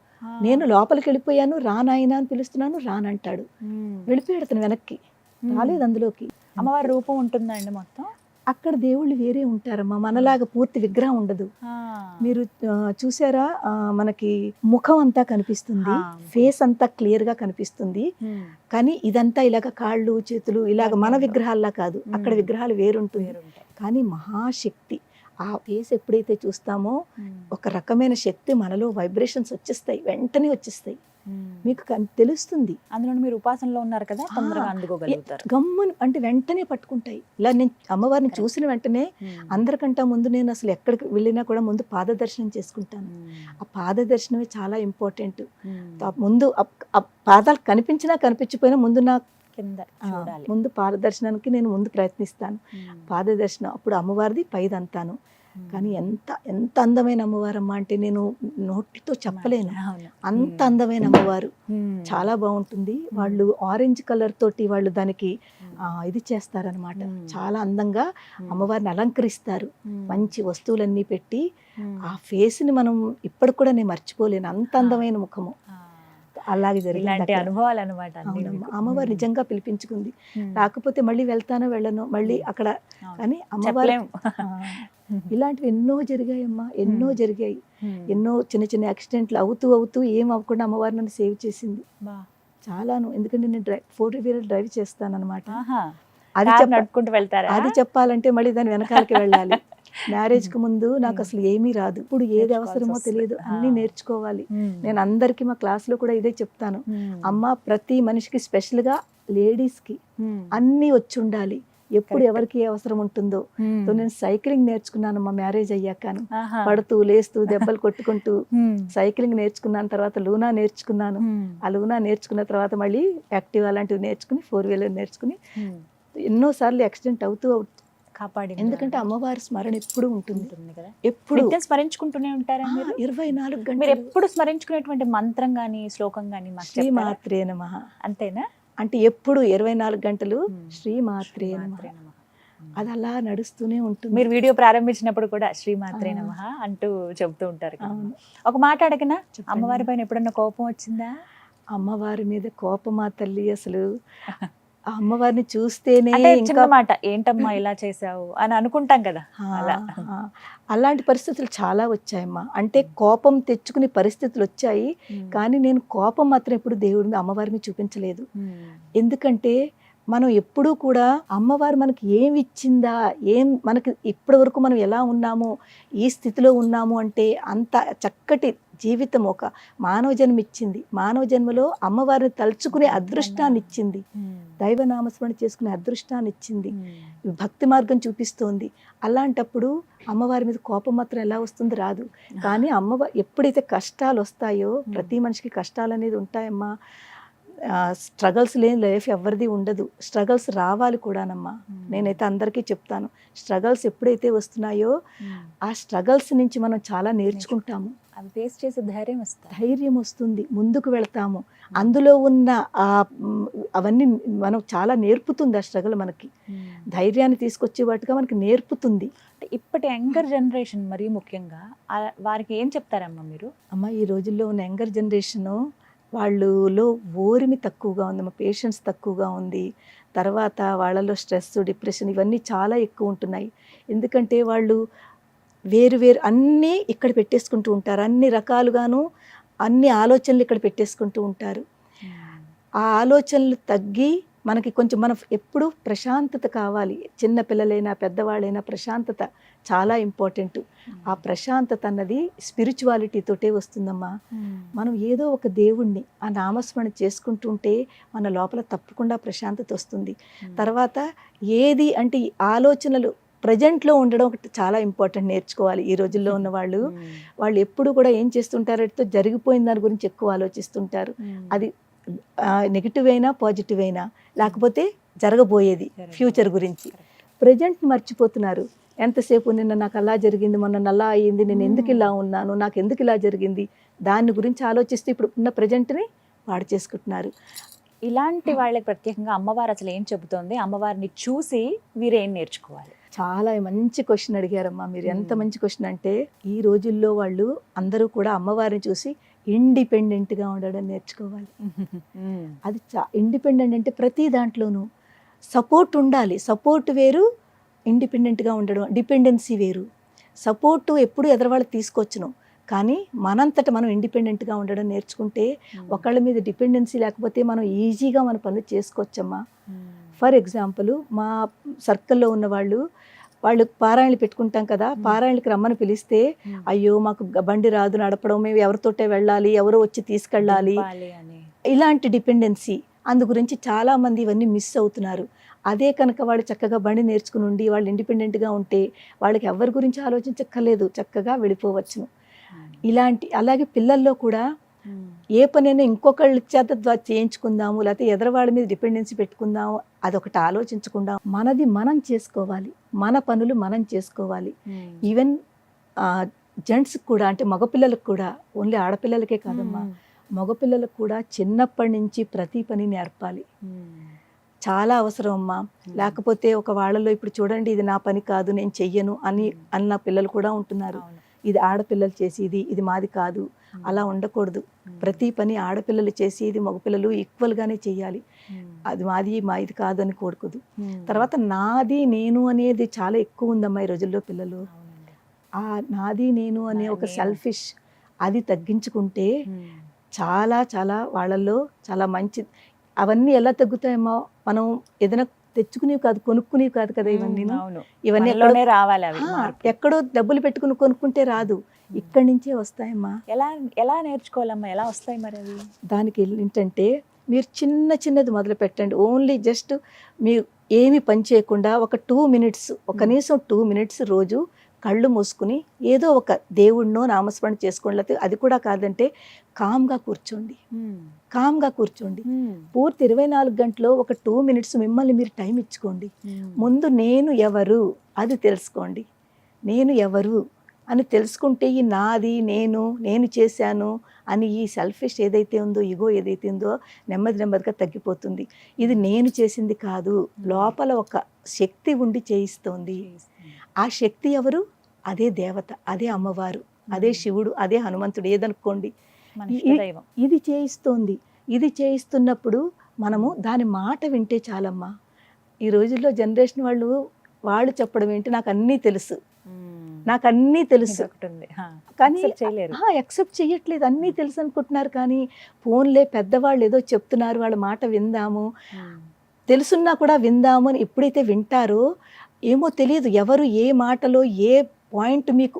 నేను లోపలికి వెళ్ళిపోయాను, రానాయన అని పిలుస్తున్నాను, రానంటాడు, వెళ్ళిపోయాడు అతను, వెనక్కి రాలేదు అందులోకి. అమ్మవారి రూపం ఉంటుందండి మొత్తం అక్కడ, దేవుళ్ళు వేరే ఉంటారమ్మా, మనలాగా పూర్తి విగ్రహం ఉండదు. మీరు చూసారా, మనకి ముఖం అంతా కనిపిస్తుంది, ఫేస్ అంతా క్లియర్ గా కనిపిస్తుంది, కానీ ఇదంతా ఇలాగ కాళ్ళు చేతులు ఇలాగ మన విగ్రహాల్లా కాదు, అక్కడ విగ్రహాలు వేరుంటుంది. కానీ మహాశక్తి, ఆ ఫేస్ ఎప్పుడైతే చూస్తామో ఒక రకమైన శక్తి మనలో వైబ్రేషన్స్ వచ్చేస్తాయి, వెంటనే వచ్చేస్తాయి, మీకు తెలుస్తుంది. అందులో మీరు ఉపాసనలో ఉన్నారు కదా, తొందరగా అందుకోగలుగుతారు, గమ్మును అంటే వెంటనే పట్టుకుంటాయి. ఇలా నేను అమ్మవారిని చూసిన వెంటనే, అందరికంటే ముందు నేను అసలు ఎక్కడికి వెళ్ళినా కూడా ముందు పాద దర్శనం చేసుకుంటాను. ఆ పాద దర్శనమే చాలా ఇంపార్టెంట్. ముందు పాదాలు కనిపించినా కనిపించిపోయినా ముందు నా ముందు పాదదర్శనానికి నేను ముందు ప్రయత్నిస్తాను. పాదదర్శనం అప్పుడు అమ్మవారిది పైదంతాను. కానీ ఎంత అందమైన అమ్మవారమ్మ అంటే నేను నోటితో చెప్పలేను, అంత అందమైన అమ్మవారు, చాలా బాగుంటుంది. వాళ్ళు ఆరెంజ్ కలర్ తోటి వాళ్ళు దానికి ఇది చేస్తారనమాట, చాలా అందంగా అమ్మవారిని అలంకరిస్తారు, మంచి వస్తువులన్నీ పెట్టి. ఆ ఫేస్ ని మనం ఇప్పటికి కూడా నేను మర్చిపోలేను, అంత అందమైన ముఖము. అలాగే జరిగింది అనుభవాలు అనమాట. అమ్మవారు నిజంగా పిలిపించుకుంది, రాకపోతే మళ్ళీ వెళ్తానో వెళ్ళను మళ్ళీ అక్కడ. కానీ అమ్మవారు ఇలాంటివి ఎన్నో జరిగాయమ్మా, ఎన్నో జరిగాయి, ఎన్నో చిన్న చిన్న యాక్సిడెంట్లు అవుతూ ఏం అవ్వకుండా అమ్మవారు నన్ను సేవ్ చేసింది చాలాను. ఎందుకంటే నేను 4-wheeler డ్రైవ్ చేస్తాను అనమాట. అది చెప్పాలంటే మళ్ళీ దాని వెనకాలకి వెళ్ళాలి. మ్యారేజ్ కి ముందు నాకు అసలు ఏమీ రాదు, ఇప్పుడు ఏది అవసరమో తెలియదు, అన్ని నేర్చుకోవాలి. నేను అందరికి మా క్లాస్ లో కూడా ఇదే చెప్తాను, అమ్మ ప్రతి మనిషికి స్పెషల్ గా లేడీస్ కి అన్ని వచ్చి ఉండాలి, ఎప్పుడు ఎవరికి ఏ అవసరం ఉంటుందో. నేను సైక్లింగ్ నేర్చుకున్నాను మా మ్యారేజ్ అయ్యాకను, పడుతూ లేస్తూ దెబ్బలు కొట్టుకుంటూ సైక్లింగ్ నేర్చుకున్నాను. తర్వాత లూనా నేర్చుకున్నాను, ఆ లూనా నేర్చుకున్న తర్వాత మళ్ళీ యాక్టివ్ అలాంటివి నేర్చుకుని 4-wheeler నేర్చుకుని ఎన్నోసార్లు యాక్సిడెంట్ అవుతూ కాపాడి. ఎందుకంటే అమ్మవారి స్మరణ ఎప్పుడు ఉంటుంది కదా, ఎప్పుడు స్మరించుకుంటూనే ఉంటారా 24 గంటలు? మీరు ఎప్పుడు స్మరించుకునేటువంటి మంత్రం గానీ శ్లోకం గానీ శ్రీ మాత్రే నమః అంతేనా? అంటే ఎప్పుడు 24 గంటలు శ్రీ మాత్రే నమః, అది అలా నడుస్తూనే ఉంటుంది. మీరు వీడియో ప్రారంభించినప్పుడు కూడా శ్రీ మాత్రే నమః అంటూ చెబుతూ ఉంటారు. ఒక మాట అడగనా, అమ్మవారి పైన ఎప్పుడన్నా కోపం వచ్చిందా? అమ్మవారి మీద కోపమా తల్లి, అసలు ఆ అమ్మవారిని చూస్తేనే అంటే ఇంకా చిన్న మాట ఏంటమ్మా ఇలా చేసావు అని అనుకుంటాం కదా అలా. ఆ, అలాంటి పరిస్థితులు చాలా వచ్చాయమ్మా. అంటే కోపం తెచ్చుకునే పరిస్థితులు వచ్చాయి. కానీ నేను కోపం మాత్రం ఎప్పుడు దేవుడి మీద అమ్మవారి మీద చూపించలేదు. ఎందుకంటే మనం ఎప్పుడూ కూడా అమ్మవారు మనకి ఏమి ఇచ్చిందా, ఏం మనకి ఇప్పటి వరకు మనం ఎలా ఉన్నామో, ఈ స్థితిలో ఉన్నాము అంటే అంత చక్కటి జీవితం ఒక మానవ జన్మ ఇచ్చింది. మానవ జన్మలో అమ్మవారిని తలుచుకునే అదృష్టాన్ని ఇచ్చింది, దైవనామస్మరణ చేసుకునే అదృష్టాన్ని ఇచ్చింది, భక్తి మార్గం చూపిస్తోంది. అలాంటప్పుడు అమ్మవారి మీద కోపం మాత్రం ఎలా వస్తుంది? రాదు. కానీ అమ్మవారు ఎప్పుడైతే కష్టాలు వస్తాయో, ప్రతి మనిషికి కష్టాలు అనేది ఉంటాయమ్మా. స్ట్రగల్స్ లేని లైఫ్ ఎవరిది ఉండదు. స్ట్రగల్స్ రావాలి కూడానమ్మా. నేనైతే అందరికీ చెప్తాను, స్ట్రగల్స్ ఎప్పుడైతే వస్తున్నాయో ఆ స్ట్రగల్స్ నుంచి మనం చాలా నేర్చుకుంటాము, అవి ఫేస్ చేసే ధైర్యం వస్తుంది, ధైర్యం వస్తుంది, ముందుకు వెళ్తాము. అందులో ఉన్న అవన్నీ మనం చాలా నేర్పుతుంది. ఆ స్ట్రగల్ మనకి ధైర్యాన్ని తీసుకొచ్చే వాటిగా మనకి నేర్పుతుంది. అంటే ఇప్పటి యంగర్ జనరేషన్ మరీ ముఖ్యంగా వారికి ఏం చెప్తారమ్మా మీరు? అమ్మ, ఈ రోజుల్లో ఉన్న యంగర్ జనరేషను వాళ్ళలో ఓరిమి తక్కువగా ఉందమ్మా, పేషెన్స్ తక్కువగా ఉంది. తర్వాత వాళ్ళలో స్ట్రెస్, డిప్రెషన్ ఇవన్నీ చాలా ఎక్కువ ఉంటున్నాయి. ఎందుకంటే వాళ్ళు వేరు వేరు అన్నీ ఇక్కడ పెట్టేసుకుంటూ ఉంటారు, అన్ని రకాలుగాను అన్ని ఆలోచనలు ఇక్కడ పెట్టేసుకుంటూ ఉంటారు. ఆ ఆలోచనలు తగ్గి మనకి కొంచెం మనం ఎప్పుడు ప్రశాంతత కావాలి. చిన్న పిల్లలైనా పెద్దవాళ్ళైనా ప్రశాంతత చాలా ఇంపార్టెంట్. ఆ ప్రశాంతత అన్నది స్పిరిచువాలిటీతోటే వస్తుందమ్మా. మనం ఏదో ఒక దేవుణ్ణి ఆ నామస్మరణ చేసుకుంటుంటే మన లోపల తప్పకుండా ప్రశాంతత వస్తుంది. తర్వాత ఏది అంటే ఈ ఆలోచనలు ప్రజెంట్లో ఉండడం ఒకటి చాలా ఇంపార్టెంట్, నేర్చుకోవాలి. ఈ రోజుల్లో ఉన్న వాళ్ళు ఎప్పుడు కూడా ఏం చేస్తుంటారంటే జరిగిపోయిన దాని గురించి ఎక్కువ ఆలోచిస్తుంటారు. అది నెగిటివ్ అయినా పాజిటివ్ అయినా, లేకపోతే జరగబోయేది ఫ్యూచర్ గురించి. ప్రజెంట్ మర్చిపోతున్నారు. ఎంతసేపు నిన్న నాకు అలా జరిగింది, మొన్న అలా అయ్యింది, నేను ఎందుకు ఇలా ఉన్నాను, నాకు ఎందుకు ఇలా జరిగింది, దాని గురించి ఆలోచిస్తూ ఇప్పుడు ఉన్న ప్రజెంట్ని పాడు చేసుకుంటున్నారు. ఇలాంటి వాళ్ళకి ప్రత్యేకంగా అమ్మవారు అసలు ఏం చెబుతోంది? అమ్మవారిని చూసి వీరేం నేర్చుకోవాలి? చాలా మంచి క్వశ్చన్ అడిగారమ్మా మీరు. ఎంత మంచి క్వశ్చన్ అంటే, ఈ రోజుల్లో వాళ్ళు అందరూ కూడా అమ్మవారిని చూసి ఇండిపెండెంట్గా ఉండడం నేర్చుకోవాలి. అది ఇండిపెండెంట్ అంటే ప్రతి దాంట్లోనూ సపోర్ట్ ఉండాలి. సపోర్ట్ వేరు, ఇండిపెండెంట్గా ఉండడం, డిపెండెన్సీ వేరు. సపోర్టు ఎప్పుడు ఎదరవాళ్ళకి తీసుకొచ్చును, కానీ మనంతట మనం ఇండిపెండెంట్గా ఉండడం నేర్చుకుంటే ఒకళ్ళ మీద డిపెండెన్సీ లేకపోతే మనం ఈజీగా మన పనులు చేసుకోవచ్చమ్మా. ఫర్ ఎగ్జాంపుల్, మా సర్కిల్లో ఉన్న వాళ్ళు పారాయణలు పెట్టుకుంటాం కదా, పారాయణకి రమ్మని పిలిస్తే అయ్యో మాకు బండి రాదు నడపడం, మేము ఎవరితోటే వెళ్ళాలి, ఎవరో వచ్చి తీసుకెళ్ళాలి, ఇలాంటి డిపెండెన్సీ. అందు గురించి చాలామంది ఇవన్నీ మిస్ అవుతున్నారు. అదే కనుక వాళ్ళు చక్కగా బండి నేర్చుకుని ఉండి వాళ్ళు ఇండిపెండెంట్గా ఉంటే వాళ్ళకి ఎవరి గురించి ఆలోచించక్కర్లేదు, చక్కగా వెళ్ళిపోవచ్చును. అలాగే పిల్లల్లో కూడా ఏ పనైనా ఇంకొకళ్ళ చేత చేయించుకుందాము, లేకపోతే ఎదరవాళ్ళ మీద డిపెండెన్సీ పెట్టుకుందాము, అదొకటి ఆలోచించకుండా మనది మనం చేసుకోవాలి, మన పనులు మనం చేసుకోవాలి. ఈవెన్ జెంట్స్కి కూడా, అంటే మగపిల్లలకు కూడా, ఓన్లీ ఆడపిల్లలకే కాదమ్మా, మగపిల్లలకు కూడా చిన్నప్పటి నుంచి ప్రతి పని నేర్పాలి. చాలా అవసరం అమ్మా. లేకపోతే ఒక వాళ్ళలో ఇప్పుడు చూడండి, ఇది నా పని కాదు, నేను చెయ్యను అన్న పిల్లలు కూడా ఉంటున్నారు. ఇది ఆడపిల్లలు చేసేది, ఇది మాది కాదు, అలా ఉండకూడదు. ప్రతి పని ఆడపిల్లలు చేసేది మగపిల్లలు ఈక్వల్గానే చెయ్యాలి. అది మాది కాదు అని కూడకూడదు. తర్వాత నాది నేను అనేది చాలా ఎక్కువ ఉందమ్మా ఈ రోజుల్లో పిల్లలు. ఆ నాది నేను అనే ఒక సెల్ఫిష్ అది తగ్గించుకుంటే చాలా చాలా వాళ్ళల్లో చాలా మంచి. అవన్నీ ఎలా తగ్గుతాయమ్మా? మనం ఏదైనా తెచ్చుకునేవి కాదు, కొనుక్కునేవి కాదు కదా ఇవన్నీ రావాలి. ఎక్కడో డబ్బులు పెట్టుకుని కొనుక్కుంటే రాదు, ఇక్కడి నుంచే వస్తాయమ్మా. ఎలా నేర్చుకోవాలమ్మా? ఎలా వస్తాయి మరి అవి? దానికి ఏంటంటే, మీరు చిన్నది మొదలు పెట్టండి. ఓన్లీ జస్ట్ మీరు ఏమి పని చేయకుండా ఒక 2 minutes, కనీసం 2 minutes రోజు కళ్ళు మూసుకుని ఏదో ఒక దేవుడినో నామస్మరణ చేసుకోండి. లేకపోతే అది కూడా కాదంటే కామ్గా కూర్చోండి. పూర్తి 24 గంటలో ఒక 2 minutes మిమ్మల్ని మీరు టైం ఇచ్చుకోండి. ముందు నేను ఎవరు అది తెలుసుకోండి. నేను ఎవరు అని తెలుసుకుంటే ఈ నాది, నేను చేశాను అని ఈ సెల్ఫిష్ ఏదైతే ఉందో, ఈగో ఏదైతే ఉందో నెమ్మదిగా తగ్గిపోతుంది. ఇది నేను చేసింది కాదు, లోపల ఒక శక్తి ఉండి చేయిస్తోంది. ఆ శక్తి ఎవరు? అదే దేవత, అదే అమ్మవారు, అదే శివుడు, అదే హనుమంతుడు, ఏదనుకోండి. ఇది చేయిస్తోంది. ఇది చేయిస్తున్నప్పుడు మనము దాని మాట వింటే చాలమ్మా. ఈ రోజుల్లో జనరేషన్ వాళ్ళు చెప్పడం ఏంటి, నాకు అన్నీ తెలుసు, నాకు అన్నీ తెలుసు, కానీ యాక్సెప్ట్ చేయట్లేదు. అన్నీ తెలుసు అనుకుంటున్నారు, కానీ ఫోన్లే పెద్దవాళ్ళు ఏదో చెప్తున్నారు, వాళ్ళ మాట విందాము, తెలుసున్నా కూడా విందాము అని ఎప్పుడైతే వింటారో ఏమో తెలియదు ఎవరు ఏ మాటలో ఏ పాయింట్ మీకు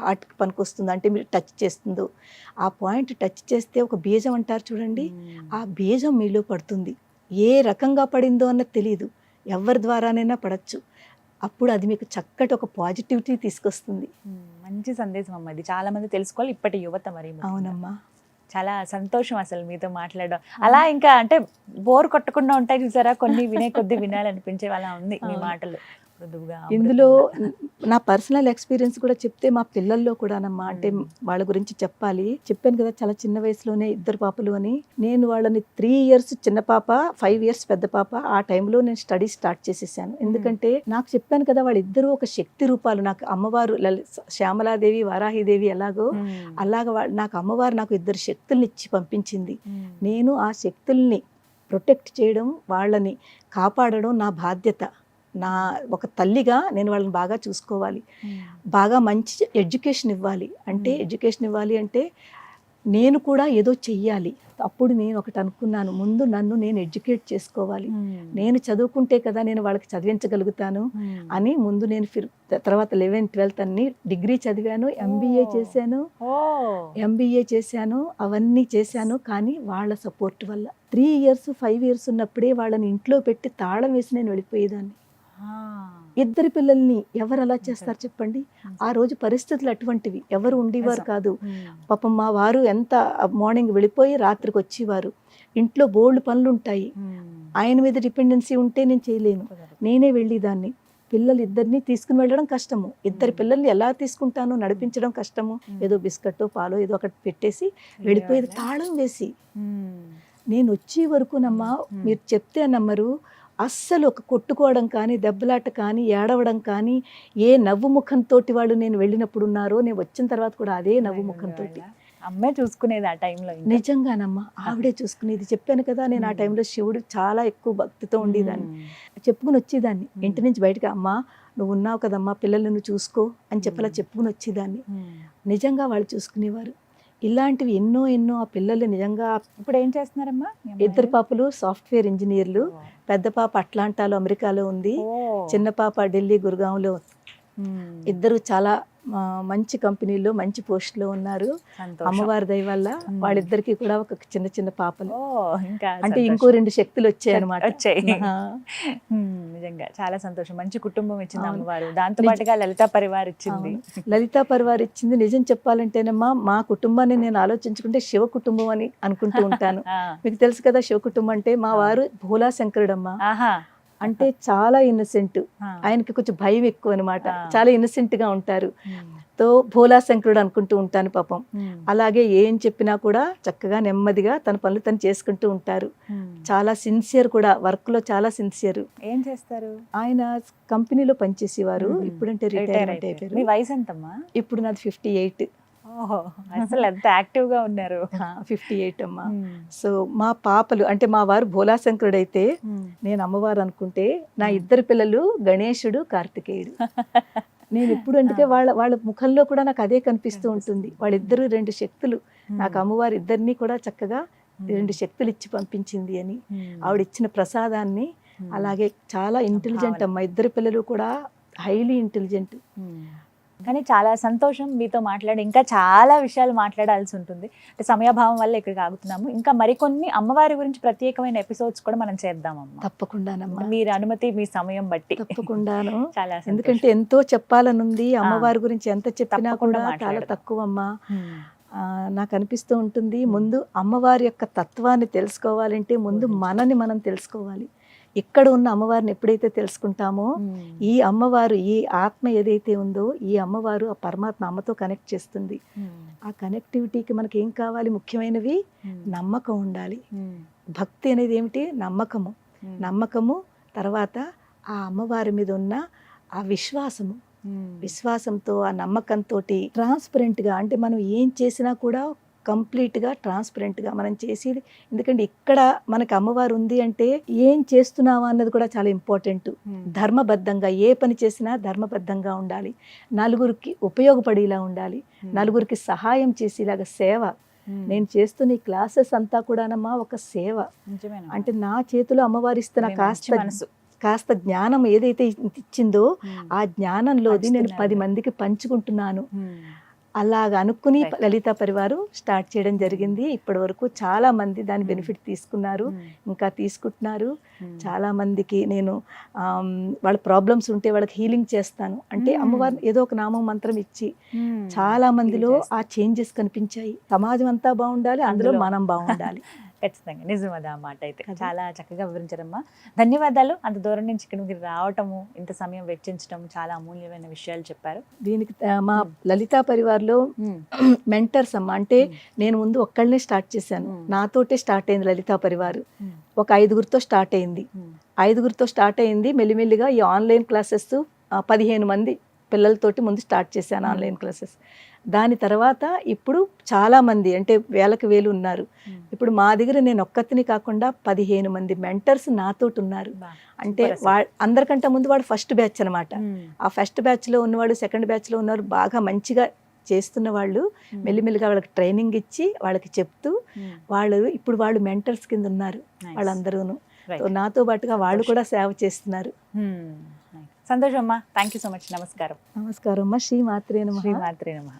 హార్ట్కి పనికొస్తుందో, అంటే మీరు టచ్ చేస్తుందో ఆ పాయింట్ టచ్ చేస్తే ఒక బీజం అంటారు చూడండి, ఆ బీజం మీలో పడుతుంది. ఏ రకంగా పడిందో అన్నది తెలియదు, ఎవరి ద్వారానైనా పడచ్చు. అప్పుడు అది మీకు చక్కటి ఒక పాజిటివిటీ తీసుకొస్తుంది. మంచి సందేశం అమ్మ, ఇది చాలా మంది తెలుసుకోవాలి ఇప్పటి యువత. మరి అవునమ్మా, చాలా సంతోషం అసలు మీతో మాట్లాడడం. అలా ఇంకా అంటే బోర్ కొట్టకుండా ఉంటాయి చూసారా, కొన్ని వినే కొద్ది వినాలనిపించే అలా ఉంది మీ మాటలు. ఇందులో నా పర్సనల్ ఎక్స్పీరియన్స్ కూడా చెప్తే మా పిల్లల్లో కూడానమ్మా, అంటే వాళ్ళ గురించి చెప్పాను కదా, చాలా చిన్న వయసులోనే 2 పాపలు అని. నేను వాళ్ళని 3 years చిన్న పాప, 5 years పెద్ద పాప, ఆ టైంలో నేను స్టడీ స్టార్ట్ చేసేసాను. ఎందుకంటే నాకు చెప్పాను కదా, వాళ్ళిద్దరూ ఒక శక్తి రూపాలు. నాకు అమ్మవారు శ్యామలాదేవి, వారాహిదేవి ఎలాగో నాకు అమ్మవారు నాకు 2 శక్తుల్ని ఇచ్చి పంపించింది. నేను ఆ శక్తుల్ని ప్రొటెక్ట్ చేయడం, వాళ్ళని కాపాడడం నా బాధ్యత. నా ఒక తల్లిగా నేను వాళ్ళని బాగా చూసుకోవాలి, బాగా మంచి ఎడ్యుకేషన్ ఇవ్వాలి. ఎడ్యుకేషన్ ఇవ్వాలి అంటే నేను కూడా ఏదో చెయ్యాలి. అప్పుడు నేను ఒకటి అనుకున్నాను, ముందు నన్ను నేను ఎడ్యుకేట్ చేసుకోవాలి. నేను చదువుకుంటే కదా నేను వాళ్ళకి చదివించగలుగుతాను అని ముందు నేను తర్వాత 11th 12th అన్ని డిగ్రీ చదివాను, ఎంబీఏ చేశాను, అవన్నీ చేశాను. కానీ వాళ్ళ సపోర్ట్ వల్ల 3 years 5 years ఉన్నప్పుడే వాళ్ళని ఇంట్లో పెట్టి తాళం వేసి నేను వెళ్ళిపోయేదాన్ని. 2 పిల్లల్ని ఎవరు అలా చేస్తారు చెప్పండి? ఆ రోజు పరిస్థితులు అటువంటివి, ఎవరు ఉండేవారు కాదు. పాపం మా వారు ఎంత మార్నింగ్ వెళ్ళిపోయి రాత్రికి వచ్చేవారు. ఇంట్లో బోల్డ్ పనులు ఉంటాయి, ఆయన మీద డిపెండెన్సీ ఉంటే నేను చేయలేను, నేనే వెళ్ళేదాన్ని. పిల్లలు 2 తీసుకుని వెళ్ళడం కష్టము, 2 పిల్లల్ని ఎలా తీసుకుంటానో నడిపించడం కష్టము. ఏదో బిస్కెట్ పాలో ఏదో ఒకటి పెట్టేసి వెళ్ళిపోయేది తాళం వేసి. నేను వచ్చే వరకునమ్మా, మీరు చెప్తే నమ్మరు, అస్సలు ఒక కొట్టుకోవడం కానీ, దెబ్బలాట కానీ, ఏడవడం కానీ, ఏ నవ్వు ముఖంతో వాళ్ళు నేను వెళ్ళినప్పుడు ఉన్నారో, నేను వచ్చిన తర్వాత కూడా అదే నవ్వు ముఖంతో. అమ్మే చూసుకునేది ఆ టైంలో. నిజంగానమ్మా, ఆవిడే చూసుకునేది. చెప్పాను కదా, నేను ఆ టైంలో శివుడు చాలా ఎక్కువ భక్తితో ఉండేదాన్ని. చెప్పుకుని వచ్చేదాన్ని ఇంటి నుంచి బయటకు, అమ్మా నువ్వు ఉన్నావు కదమ్మా, పిల్లల్ని నువ్వు చూసుకో అని చెప్పలా చెప్పుకుని వచ్చేదాన్ని. నిజంగా వాళ్ళు చూసుకునేవారు. ఇలాంటివి ఎన్నో ఆ పిల్లలు నిజంగా. ఇప్పుడు ఏం చేస్తున్నారమ్మా? 2 పాపలు సాఫ్ట్వేర్ ఇంజనీర్లు. పెద్ద పాప అట్లాంటాలో అమెరికాలో ఉంది, చిన్న పాప ఢిల్లీ గురుగాంలో. 2 చాలా మంచి కంపెనీలో మంచి పోస్ట్లో ఉన్నారు. అమ్మవారి దయ వల్ల వాళ్ళిద్దరికి కూడా ఒక చిన్న పాపలు. అంటే ఇంకో 2 శక్తులు వచ్చాయన్నమాట. నిజంగా చాలా సంతోషం. మంచి కుటుంబం ఇచ్చింది అమ్మవారు. దాంతో పాటుగా లలితా పరివార్ ఇచ్చింది. లలితా పరివార్ ఇచ్చింది. నిజం చెప్పాలంటేనమ్మా, మా కుటుంబాన్ని నేను ఆలోచించుకుంటే శివ కుటుంబం అని అనుకుంటూ ఉంటాను. మీకు తెలుసు కదా శివ కుటుంబం అంటే, మా వారు భోలా శంకరుడమ్మా. అంటే చాలా ఇన్నసెంట్, ఆయనకి కొంచెం భయం ఎక్కువ అనమాట, చాలా ఇన్నసెంట్ గా ఉంటారు. తో భోలా శంకరుడు అనుకుంటూ ఉంటాను పాపం. అలాగే ఏం చెప్పినా కూడా చక్కగా నెమ్మదిగా తన పనులు తను చేసుకుంటూ ఉంటారు. చాలా సిన్సియర్ కూడా, వర్క్ లో చాలా సిన్సియర్. ఏం చేస్తారు? ఆయన కంపెనీలో పనిచేసేవారు, ఇప్పుడంటే రిటైర్మెంట్ అయిపోయారు. మీ వయసు ఎంతమ్మా? ఇప్పుడు నాది 58. అసలు ఎంత యాక్టివ్ గా ఉన్నారు. 58 అమ్మా. సో మా పాపలు అంటే, మా వారు భోలా శంకరుడు అయితే నేను అమ్మవారు అనుకుంటే, నా 2 పిల్లలు గణేశుడు, కార్తికేయుడు. నేను ఎప్పుడు అంటే వాళ్ళ ముఖంలో కూడా నాకు అదే కనిపిస్తూ ఉంటుంది. వాళ్ళిద్దరూ 2 శక్తులు. నాకు అమ్మవారు 2 కూడా చక్కగా 2 శక్తులు ఇచ్చి పంపించింది అని, ఆవిడ ఇచ్చిన ప్రసాదాన్ని. అలాగే చాలా ఇంటెలిజెంట్ అమ్మా, 2 పిల్లలు కూడా హైలీ ఇంటెలిజెంట్. కానీ చాలా సంతోషం మీతో మాట్లాడి. ఇంకా చాలా విషయాలు మాట్లాడాల్సి ఉంటుంది, అంటే సమయాభావం వల్ల ఇక్కడికి ఆగుతున్నాము. ఇంకా మరికొన్ని అమ్మవారి గురించి ప్రత్యేకమైన ఎపిసోడ్స్ కూడా మనం చేద్దామమ్మా. తప్పకుండానమ్మా, మీరు అనుమతి, మీ సమయం బట్టి. తప్పకుండాను. చాలా ఎందుకంటే ఎంతో చెప్పాలనుంది అమ్మవారి గురించి, ఎంత చెప్పినా కూడా చాలా తక్కువ అమ్మా. నాకు అనిపిస్తూ ఉంటుంది, ముందు అమ్మవారి యొక్క తత్వాన్ని తెలుసుకోవాలంటే ముందు మనని మనం తెలుసుకోవాలి. ఇక్కడ ఉన్న అమ్మవారిని ఎప్పుడైతే తెలుసుకుంటామో, ఈ అమ్మవారు, ఈ ఆత్మ ఏదైతే ఉందో, ఈ అమ్మవారు ఆ పరమాత్మ అమ్మతో కనెక్ట్ చేస్తుంది. ఆ కనెక్టివిటీకి మనకి ఏం కావాలి? ముఖ్యమైనవి నమ్మకం ఉండాలి. భక్తి అనేది ఏమిటి? నమ్మకము. తర్వాత ఆ అమ్మవారి మీద ఉన్న ఆ విశ్వాసంతో, ఆ నమ్మకంతో ట్రాన్స్పరెంట్గా, అంటే మనం ఏం చేసినా కూడా కంప్లీట్గా ట్రాన్స్పరెంట్గా మనం చేసేది. ఎందుకంటే ఇక్కడ మనకి అమ్మవారు ఉంది అంటే ఏం చేస్తున్నావా అన్నది కూడా చాలా ఇంపార్టెంట్. ధర్మబద్ధంగా ఏ పని చేసినా ధర్మబద్ధంగా ఉండాలి, నలుగురికి ఉపయోగపడేలా ఉండాలి, నలుగురికి సహాయం చేసేలాగా సేవ. నేను చేస్తున్న ఈ క్లాసెస్ అంతా కూడానమ్మా ఒక సేవ. అంటే నా చేతిలో అమ్మవారు ఇస్తున్న కాస్త జ్ఞానం ఏదైతే ఇచ్చిందో ఆ జ్ఞానంలోది నేను 10 మందికి పంచుకుంటున్నాను. అలాగ అనుకుని లలితా పరివారు స్టార్ట్ చేయడం జరిగింది. ఇప్పటి వరకు చాలా మంది దాని బెనిఫిట్ తీసుకున్నారు, ఇంకా తీసుకుంటున్నారు. చాలా మందికి నేను వాళ్ళ ప్రాబ్లమ్స్ ఉంటే వాళ్ళకి హీలింగ్ చేస్తాను. అంటే అమ్మవారిని ఏదో ఒక నామం మంత్రం ఇచ్చి చాలా మందిలో ఆ చేంజెస్ కనిపించాయి. సమాజం అంతా బాగుండాలి, అందులో మనం బాగుండాలి. ఖచ్చితంగా నిజం అది ఆ మాట అయితే. చాలా చక్కగా వివరించారమ్మా. ధన్యవాదాలు. అంత దూరం నుంచి ఇక్కడ మీరు రావటము, ఇంత సమయం వెచ్చించడం, చాలా అమూల్యమైన విషయాలు చెప్పారు. దీనికి మా లలితా పరివార్లో మెంటర్స్ అమ్మ. అంటే నేను ముందు ఒక్కళ్ళనే స్టార్ట్ చేశాను, నాతోటే స్టార్ట్ అయింది లలితా పరివారు. ఒక 5గురితో స్టార్ట్ అయింది. 5గురితో స్టార్ట్ అయింది. మెల్లిమెల్లిగా ఈ ఆన్లైన్ క్లాసెస్ 15 మంది పిల్లలతోటి ముందు స్టార్ట్ చేశాను ఆన్లైన్ క్లాసెస్. దాని తర్వాత ఇప్పుడు చాలా మంది, అంటే వేలకు వేలు ఉన్నారు. ఇప్పుడు మా దగ్గర నేను ఒక్కతిని కాకుండా 15 మంది మెంటర్స్ నాతోటి ఉన్నారు. అంటే అందరికంటే ముందు వాడు ఫస్ట్ బ్యాచ్ అనమాట. ఆ ఫస్ట్ బ్యాచ్లో ఉన్నవాడు, సెకండ్ బ్యాచ్లో ఉన్నవాడు బాగా మంచిగా చేస్తున్న వాళ్ళు మెల్లిమెల్లిగా వాళ్ళకి ట్రైనింగ్ ఇచ్చి వాళ్ళకి చెప్తూ ఇప్పుడు వాళ్ళు మెంటర్స్ కింద ఉన్నారు వాళ్ళందరూను. నాతో పాటుగా వాళ్ళు కూడా సేవ చేస్తున్నారు. సంతోషం అమ్మా. Thank you so much. నమస్కారం. నమస్కారం అమ్మా. శ్రీ మాత్రే నమః. శ్రీ మాత్రే నమః.